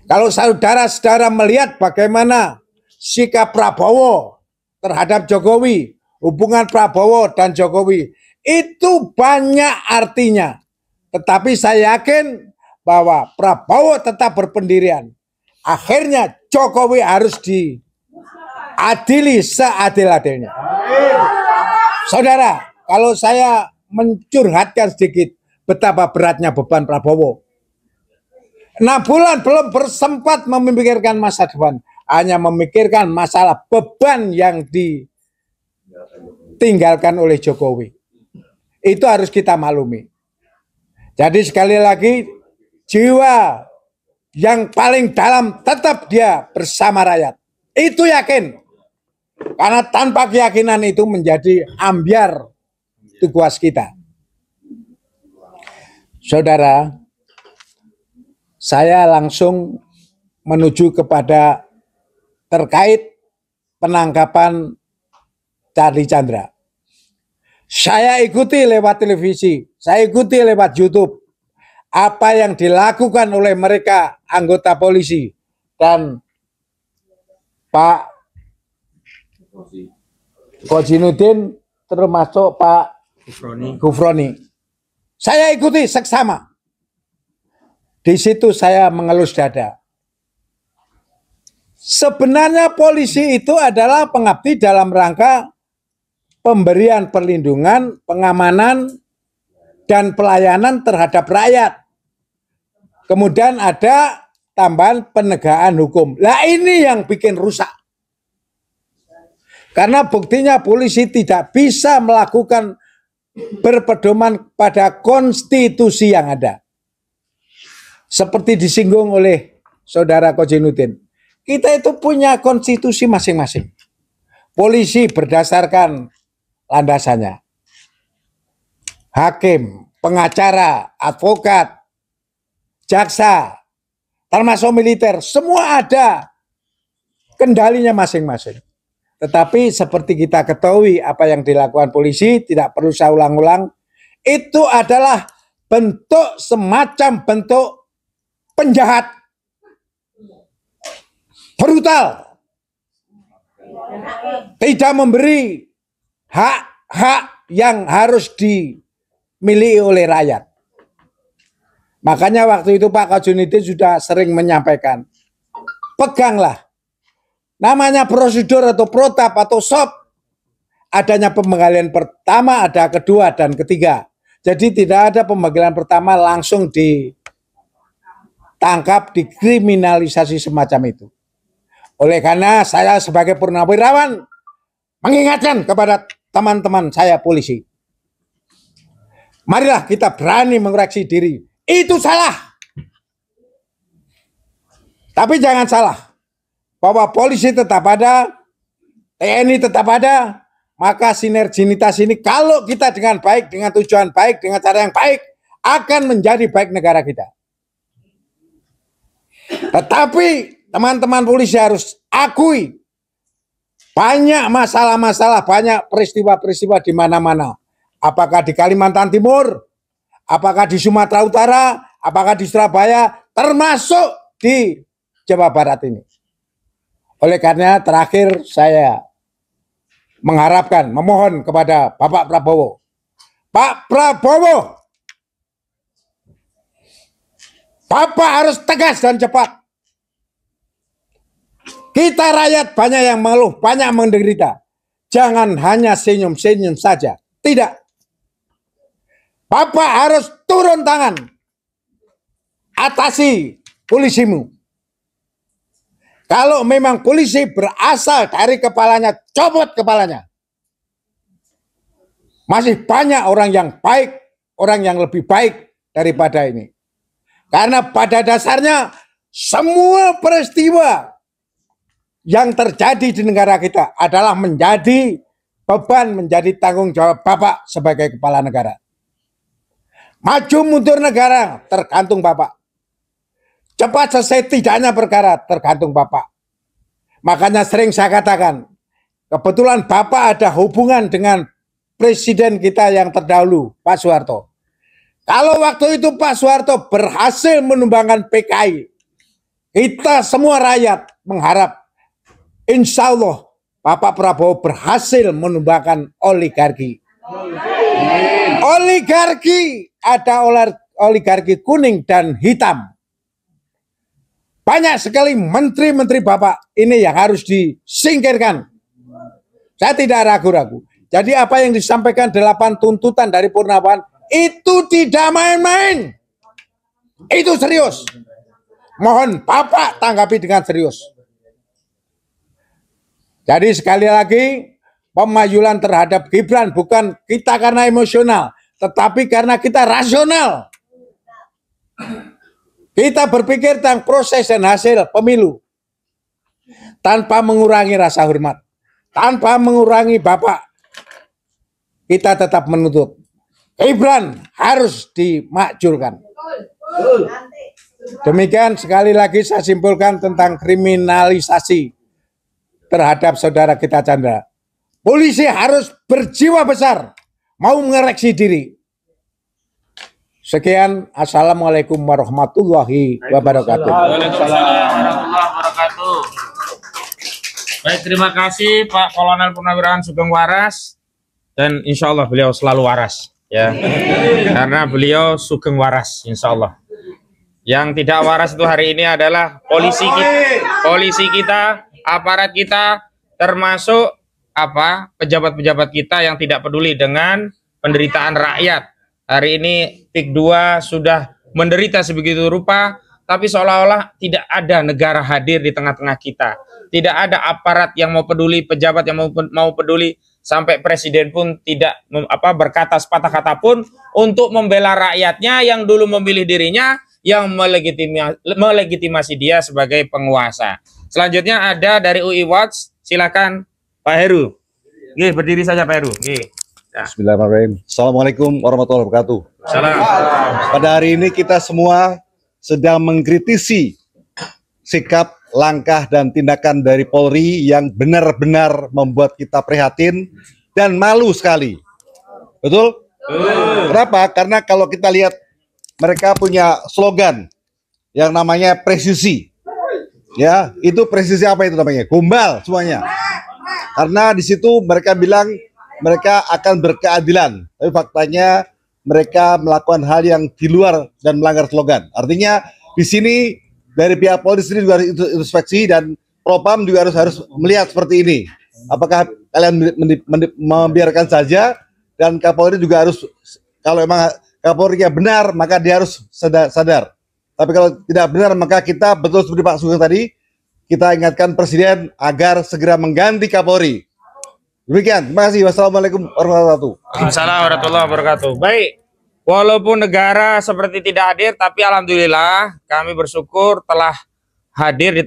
kalau saudara-saudara melihat bagaimana sikap Prabowo terhadap Jokowi, hubungan Prabowo dan Jokowi, itu banyak artinya. Tetapi saya yakin bahwa Prabowo tetap berpendirian. Akhirnya Jokowi harus diadili seadil-adilnya. Saudara, kalau saya mencurhatkan sedikit betapa beratnya beban Prabowo. 6 bulan belum bersempat memikirkan masa depan. Hanya memikirkan masalah beban yang ditinggalkan oleh Jokowi. Itu harus kita maklumi. Jadi sekali lagi, jiwa yang paling dalam tetap dia bersama rakyat. Itu yakin. Karena tanpa keyakinan itu menjadi ambiar tugas kita. Saudara, saya langsung menuju kepada terkait penangkapan Charlie Chandra. Saya ikuti lewat televisi, saya ikuti lewat YouTube apa yang dilakukan oleh mereka anggota polisi dan Pak Kojinuddin termasuk Pak Gufroni. Saya ikuti seksama. Di situ saya mengelus dada. Sebenarnya polisi itu adalah pengabdi dalam rangka pemberian perlindungan, pengamanan, dan pelayanan terhadap rakyat. Kemudian ada tambahan penegakan hukum. Nah ini yang bikin rusak. Karena buktinya polisi tidak bisa melakukan berpedoman pada konstitusi yang ada. Seperti disinggung oleh Saudara Kojinuddin. Kita itu punya konstitusi masing-masing. Polisi berdasarkan landasannya. Hakim, pengacara, advokat, jaksa, termasuk militer, semua ada kendalinya masing-masing. Tetapi seperti kita ketahui apa yang dilakukan polisi, tidak perlu saya ulang-ulang, itu adalah bentuk semacam bentuk penjahat. Brutal. Tidak memberi hak-hak yang harus dimiliki oleh rakyat. Makanya waktu itu Pak Kojinuddin sudah sering menyampaikan, peganglah. Namanya prosedur atau protap atau SOP, adanya pemanggilan pertama, ada kedua dan ketiga. Jadi tidak ada pemanggilan pertama langsung ditangkap, dikriminalisasi semacam itu. Oleh karena saya sebagai purnawirawan mengingatkan kepada teman-teman saya polisi. Marilah kita berani mengoreksi diri. Itu salah. Tapi jangan salah. Bahwa polisi tetap ada, TNI tetap ada, maka sinerginitas ini kalau kita dengan baik, dengan tujuan baik, dengan cara yang baik, akan menjadi baik negara kita. Tetapi teman-teman polisi harus akui, banyak masalah-masalah, banyak peristiwa-peristiwa di mana-mana. Apakah di Kalimantan Timur, apakah di Sumatera Utara, apakah di Surabaya, termasuk di Jawa Barat ini. Oleh karena terakhir saya mengharapkan, memohon kepada Bapak Prabowo. Pak Prabowo, Bapak harus tegas dan cepat. Kita rakyat banyak yang mengeluh, banyak menderita. Jangan hanya senyum-senyum saja. Tidak. Bapak harus turun tangan. atasi polisimu. Kalau memang polisi berasal dari kepalanya, copot kepalanya. Masih banyak orang yang baik, orang yang lebih baik daripada ini. Karena pada dasarnya semua peristiwa yang terjadi di negara kita adalah menjadi beban, menjadi tanggung jawab Bapak sebagai kepala negara. Maju mundur negara tergantung Bapak. Cepat selesai tidaknya perkara tergantung Bapak. Makanya sering saya katakan, kebetulan Bapak ada hubungan dengan presiden kita yang terdahulu, Pak Soeharto. Kalau waktu itu Pak Soeharto berhasil menumbangkan PKI, kita semua rakyat mengharap, insya Allah Bapak Prabowo berhasil menumbangkan oligarki. Oligarki, ada oligarki kuning dan hitam. Banyak sekali menteri-menteri Bapak ini yang harus disingkirkan. Saya tidak ragu-ragu. Jadi apa yang disampaikan 8 tuntutan dari Purnawan itu tidak main-main. Itu serius. Mohon Bapak tanggapi dengan serius. Jadi sekali lagi, pemajulan terhadap Gibran bukan kita karena emosional, tetapi karena kita rasional. Kita berpikir tentang proses dan hasil pemilu tanpa mengurangi rasa hormat, tanpa mengurangi Bapak. Kita tetap menuntut Gibran harus dimakzulkan. Demikian sekali lagi saya simpulkan tentang kriminalisasi terhadap saudara kita Chandra. Polisi harus berjiwa besar, mau mengoreksi diri. Sekian, assalamualaikum warahmatullahi wabarakatuh. Waalaikumsalam warahmatullahi wabarakatuh. Baik, terima kasih Pak Kolonel Purnawirawan Sugeng Waras, dan insya Allah beliau selalu waras, ya, karena beliau Sugeng Waras, insya Allah. Yang tidak waras itu hari ini adalah polisi kita, aparat kita, termasuk pejabat-pejabat kita yang tidak peduli dengan penderitaan rakyat. Hari ini PIK 2 sudah menderita sebegitu rupa, tapi seolah-olah tidak ada negara hadir di tengah-tengah kita. Tidak ada aparat yang mau peduli, pejabat yang mau peduli, sampai presiden pun tidak berkata sepatah kata pun untuk membela rakyatnya yang dulu memilih dirinya, yang melegitimasi dia sebagai penguasa. Selanjutnya ada dari UI Watch, silakan Pak Heru. Oke, berdiri saja Pak Heru. Oke. Ya. Bismillahirrahmanirrahim. Assalamualaikum warahmatullahi wabarakatuh. Salam. Pada hari ini kita semua sedang mengkritisi sikap, langkah, dan tindakan dari Polri yang benar-benar membuat kita prihatin dan malu sekali. Betul? Kenapa? Karena kalau kita lihat mereka punya slogan yang namanya presisi. Ya, itu presisi apa itu namanya? Gombal semuanya. Karena di situ mereka bilang mereka akan berkeadilan, tapi faktanya mereka melakukan hal yang di luar dan melanggar slogan. Artinya di sini dari pihak Polri sendiri juga harus introspeksi dan Propam juga harus melihat seperti ini. Apakah kalian membiarkan saja, dan Kapolri juga harus, kalau memang Kapolri benar maka dia harus sadar. Tapi kalau tidak benar maka kita betul seperti Pak Sugeng tadi, kita ingatkan Presiden agar segera mengganti Kapolri. Demikian, terima kasih. Wassalamualaikum warahmatullahi wabarakatuh. Waalaikumsalam warahmatullahi wabarakatuh. Baik, walaupun negara seperti tidak hadir, tapi alhamdulillah kami bersyukur telah hadir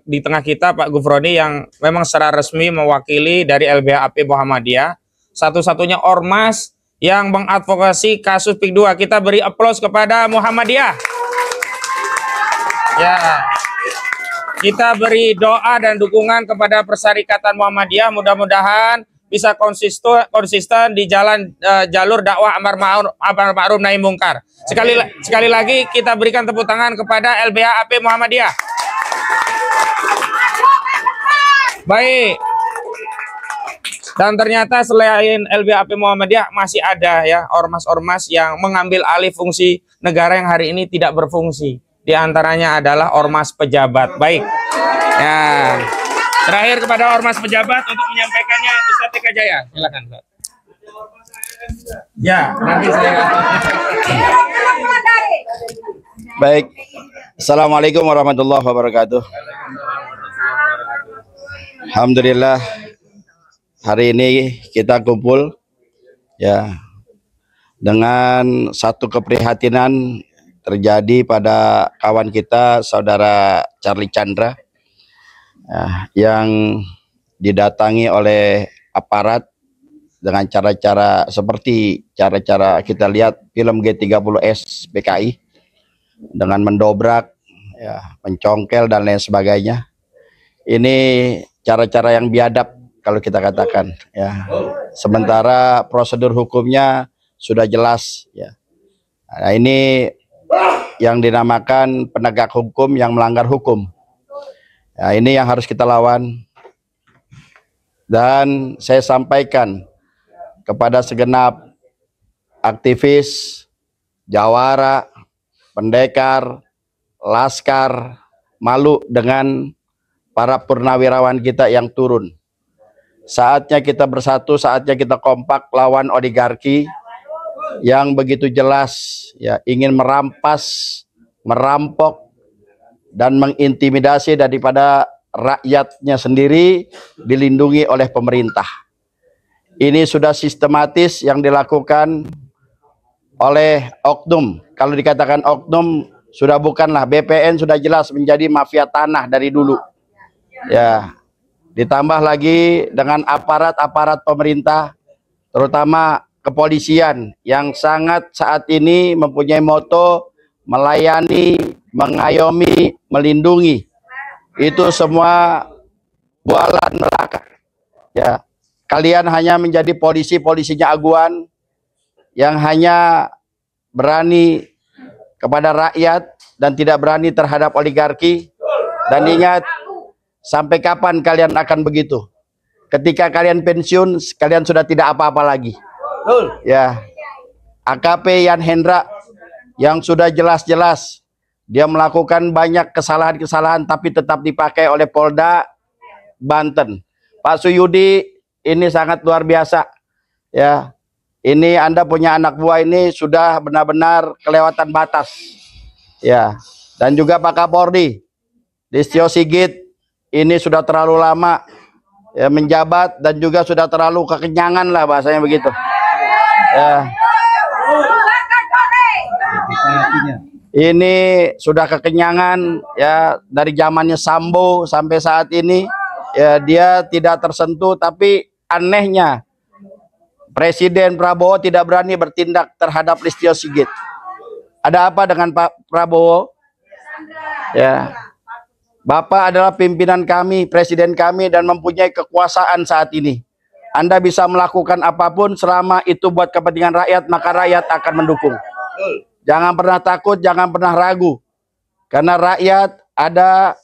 di tengah kita Pak Gufroni yang memang secara resmi mewakili dari LBHAP Muhammadiyah, satu-satunya ormas yang mengadvokasi kasus PIK 2. Kita beri aplaus kepada Muhammadiyah. Ya. Kita beri doa dan dukungan kepada Persyarikatan Muhammadiyah, mudah-mudahan bisa konsisten di jalur dakwah amar ma'ruf nahi mungkar. Sekali lagi kita berikan tepuk tangan kepada LBHAP Muhammadiyah. Baik. Dan ternyata selain LBHAP Muhammadiyah masih ada ya ormas-ormas yang mengambil alih fungsi negara yang hari ini tidak berfungsi. Di antaranya adalah ormas pejabat. Baik. Ya. Terakhir kepada ormas pejabat untuk menyampaikannya Ustaz TK Jaya. Silakan, Ustaz. Ya, nanti saya Baik. Assalamualaikum warahmatullahi wabarakatuh. Alhamdulillah hari ini kita kumpul ya dengan satu keprihatinan terjadi pada kawan kita saudara Charlie Chandra yang didatangi oleh aparat dengan cara-cara seperti cara-cara kita lihat film G30S PKI dengan mendobrak, ya, mencongkel dan lain sebagainya. Ini cara-cara yang biadab kalau kita katakan, ya. Sementara prosedur hukumnya sudah jelas, ya. Nah, ini yang dinamakan penegak hukum yang melanggar hukum. Ya, ini yang harus kita lawan. Dan saya sampaikan kepada segenap aktivis, jawara, pendekar, laskar, malu dengan para purnawirawan kita yang turun. Saatnya kita bersatu, saatnya kita kompak lawan oligarki yang begitu jelas ya ingin merampas, merampok dan mengintimidasi daripada rakyatnya sendiri dilindungi oleh pemerintah. Ini sudah sistematis yang dilakukan oleh oknum. Kalau dikatakan oknum sudah bukanlah, BPN sudah jelas menjadi mafia tanah dari dulu. Ya, ditambah lagi dengan aparat-aparat pemerintah, terutama kepolisian yang sangat saat ini mempunyai moto melayani, mengayomi, melindungi. Itu semua bualan neraka. Ya, kalian hanya menjadi polisinya aguan yang hanya berani kepada rakyat dan tidak berani terhadap oligarki. Dan ingat, sampai kapan kalian akan begitu? Ketika kalian pensiun, kalian sudah tidak apa-apa lagi. Ya, AKP Yan Hendra yang sudah jelas-jelas dia melakukan banyak kesalahan-kesalahan tapi tetap dipakai oleh Polda Banten. Pak Suyudi ini sangat luar biasa. Ya, ini Anda punya anak buah ini sudah benar-benar kelewatan batas. Ya, dan juga Pak Kapolri, Listio Sigit ini sudah terlalu lama ya, menjabat dan juga sudah terlalu kekenyangan lah bahasanya begitu. Ya. Ini sudah kekenyangan ya dari zamannya Sambo sampai saat ini ya dia tidak tersentuh, tapi anehnya Presiden Prabowo tidak berani bertindak terhadap Listio Sigit. Ada apa dengan Pak Prabowo? Ya, Bapak adalah pimpinan kami, presiden kami dan mempunyai kekuasaan saat ini. Anda bisa melakukan apapun selama itu buat kepentingan rakyat, maka rakyat akan mendukung. Jangan pernah takut, jangan pernah ragu. Karena rakyat ada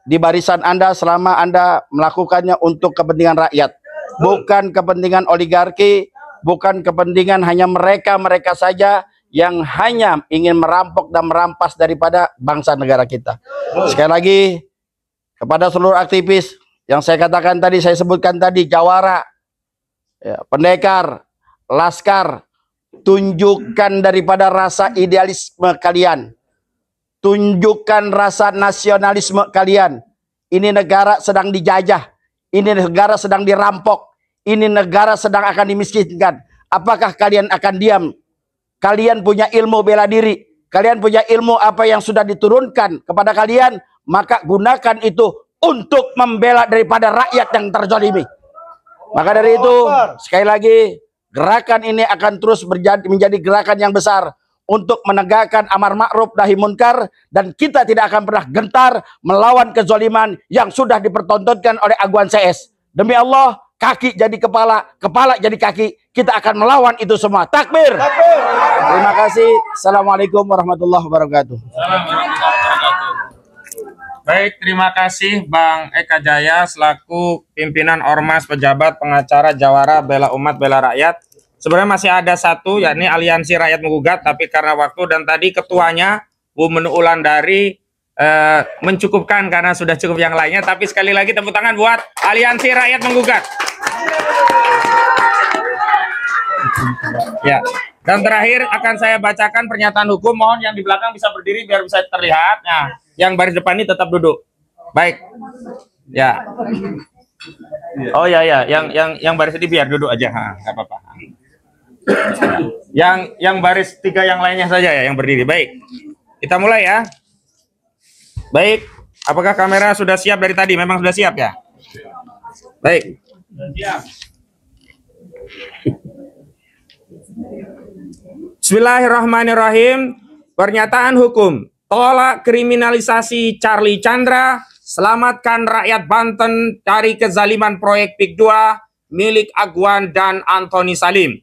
di barisan Anda selama Anda melakukannya untuk kepentingan rakyat. Bukan kepentingan oligarki, bukan kepentingan hanya mereka-mereka saja yang hanya ingin merampok dan merampas daripada bangsa negara kita. Sekali lagi, kepada seluruh aktivis yang saya katakan tadi, saya sebutkan tadi, jawara, ya, pendekar, laskar, tunjukkan daripada rasa idealisme kalian. Tunjukkan rasa nasionalisme kalian. Ini negara sedang dijajah. Ini negara sedang dirampok. Ini negara sedang akan dimiskinkan. Apakah kalian akan diam? Kalian punya ilmu bela diri. Kalian punya ilmu apa yang sudah diturunkan kepada kalian. Maka gunakan itu untuk membela daripada rakyat yang terzalimi. Maka dari itu, sekali lagi, gerakan ini akan terus menjadi gerakan yang besar untuk menegakkan amar ma'ruf nahi munkar, dan kita tidak akan pernah gentar melawan kezaliman yang sudah dipertontonkan oleh aguan CS. Demi Allah, kaki jadi kepala, kepala jadi kaki, kita akan melawan itu semua. Takbir. Takbir. Terima kasih. Assalamualaikum warahmatullahi wabarakatuh. Baik, terima kasih Bang Eka Jaya selaku pimpinan Ormas Pejabat Pengacara Jawara Bela Umat Bela Rakyat. Sebenarnya masih ada satu, yakni Aliansi Rakyat Menggugat, tapi karena waktu dan tadi ketuanya Bu Menu Ulandari mencukupkan karena sudah cukup yang lainnya. Tapi sekali lagi tepuk tangan buat Aliansi Rakyat Menggugat. Ya. Dan terakhir akan saya bacakan pernyataan hukum. Mohon yang di belakang bisa berdiri biar bisa terlihat. Nah, yang baris depan ini tetap duduk. Baik. Ya. Oh ya ya, yang baris ini biar duduk aja. Nggak apa-apa. Yang baris 3 yang lainnya saja ya yang berdiri. Baik. Kita mulai ya. Baik. Apakah kamera sudah siap dari tadi? Memang sudah siap ya? Baik. Bismillahirrahmanirrahim. Pernyataan hukum. Tolak kriminalisasi Charlie Chandra. Selamatkan rakyat Banten dari kezaliman proyek PIK 2 milik Agwan dan Antoni Salim.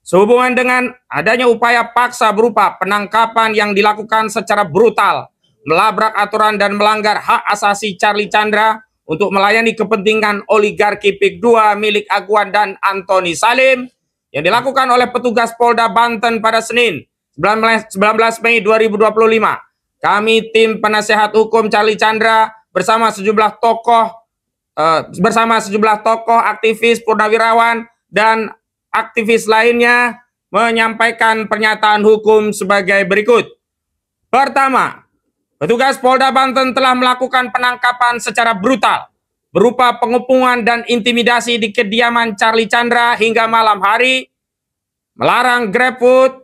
Sehubungan dengan adanya upaya paksa berupa penangkapan yang dilakukan secara brutal, melabrak aturan dan melanggar hak asasi Charlie Chandra untuk melayani kepentingan oligarki PIK 2 milik Agwan dan Antoni Salim yang dilakukan oleh petugas Polda Banten pada Senin 19 Mei 2025. Kami tim penasehat hukum Charlie Chandra bersama sejumlah tokoh aktivis purnawirawan dan aktivis lainnya menyampaikan pernyataan hukum sebagai berikut. Pertama, petugas Polda Banten telah melakukan penangkapan secara brutal berupa pengepungan dan intimidasi di kediaman Charlie Chandra hingga malam hari, melarang GrabFood,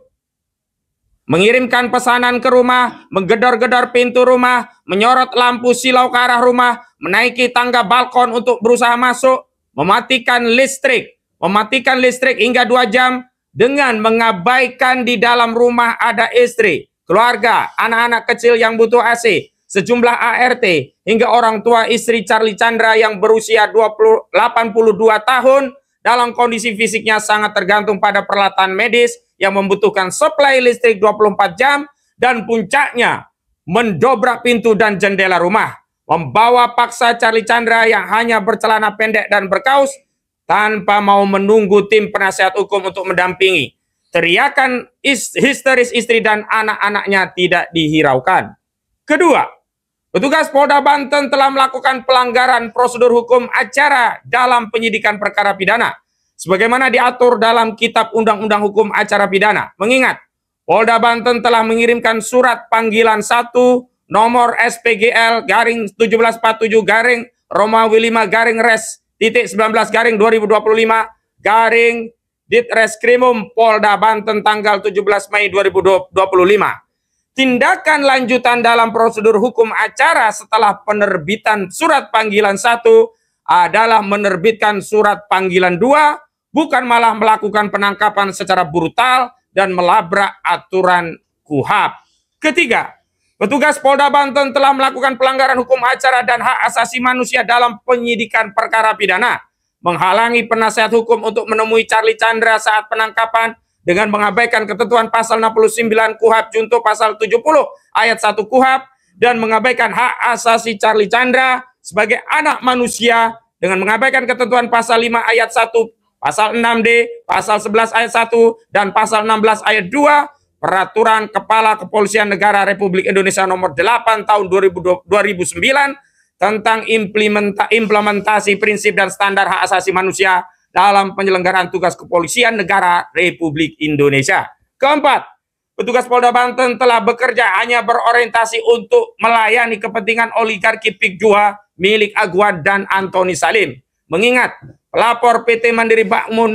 mengirimkan pesanan ke rumah, menggedor-gedor pintu rumah, menyorot lampu silau ke arah rumah, menaiki tangga balkon untuk berusaha masuk, mematikan listrik hingga 2 jam dengan mengabaikan di dalam rumah ada istri, keluarga, anak-anak kecil yang butuh AC, sejumlah ART, hingga orang tua istri Charlie Chandra yang berusia 82 tahun dalam kondisi fisiknya sangat tergantung pada peralatan medis yang membutuhkan suplai listrik 24 jam, dan puncaknya mendobrak pintu dan jendela rumah, membawa paksa Charlie Chandra yang hanya bercelana pendek dan berkaus tanpa mau menunggu tim penasehat hukum untuk mendampingi. Teriakan histeris istri dan anak-anaknya tidak dihiraukan. Kedua, petugas Polda Banten telah melakukan pelanggaran prosedur hukum acara dalam penyidikan perkara pidana sebagaimana diatur dalam Kitab Undang-Undang Hukum Acara Pidana. Mengingat Polda Banten telah mengirimkan surat panggilan 1 nomor SPGL garing 1747 garing Romawi 5 garing res titik 19 garing 2025 garing Ditreskrimum Polda Banten tanggal 17 Mei 2025. Tindakan lanjutan dalam prosedur hukum acara setelah penerbitan surat panggilan 1 adalah menerbitkan surat panggilan 2, bukan malah melakukan penangkapan secara brutal dan melabrak aturan KUHAP. Ketiga, petugas Polda Banten telah melakukan pelanggaran hukum acara dan hak asasi manusia dalam penyidikan perkara pidana, menghalangi penasehat hukum untuk menemui Charlie Chandra saat penangkapan dengan mengabaikan ketentuan pasal 69 KUHAP junto pasal 70 ayat 1 KUHAP, dan mengabaikan hak asasi Charlie Chandra sebagai anak manusia dengan mengabaikan ketentuan pasal 5 ayat 1, pasal 6D, pasal 11 ayat 1, dan pasal 16 ayat 2 Peraturan Kepala Kepolisian Negara Republik Indonesia nomor 8 tahun 2009 tentang implementasi prinsip dan standar hak asasi manusia dalam penyelenggaraan tugas kepolisian negara Republik Indonesia. Keempat, petugas Polda Banten telah bekerja hanya berorientasi untuk melayani kepentingan oligarki PIK 2 milik Agwan dan Antoni Salim. Mengingat pelapor PT Mandiri Bangun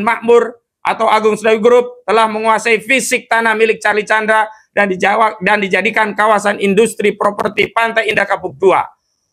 Makmur atau Agung Sedayu Group telah menguasai fisik tanah milik Charlie Chandra dan dijadikan kawasan industri properti Pantai Indah Kapuk 2.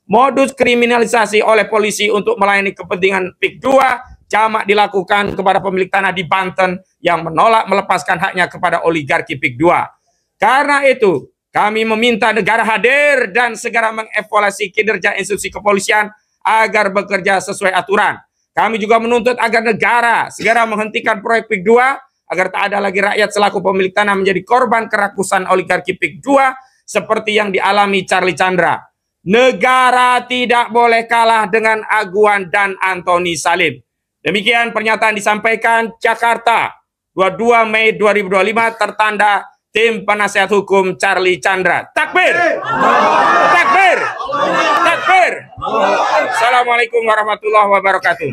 Modus kriminalisasi oleh polisi untuk melayani kepentingan PIK 2 jamak dilakukan kepada pemilik tanah di Banten yang menolak melepaskan haknya kepada oligarki PIK 2. Karena itu, kami meminta negara hadir dan segera mengevaluasi kinerja institusi kepolisian agar bekerja sesuai aturan. Kami juga menuntut agar negara segera menghentikan proyek PIK 2 agar tak ada lagi rakyat selaku pemilik tanah menjadi korban kerakusan oligarki PIK 2 seperti yang dialami Charlie Chandra. Negara tidak boleh kalah dengan Agwan dan Antoni Salim. Demikian pernyataan disampaikan Jakarta 22 Mei 2025 tertanda tim penasehat hukum Charlie Chandra. Takbir! Takbir! Takbir! Assalamualaikum warahmatullahi wabarakatuh.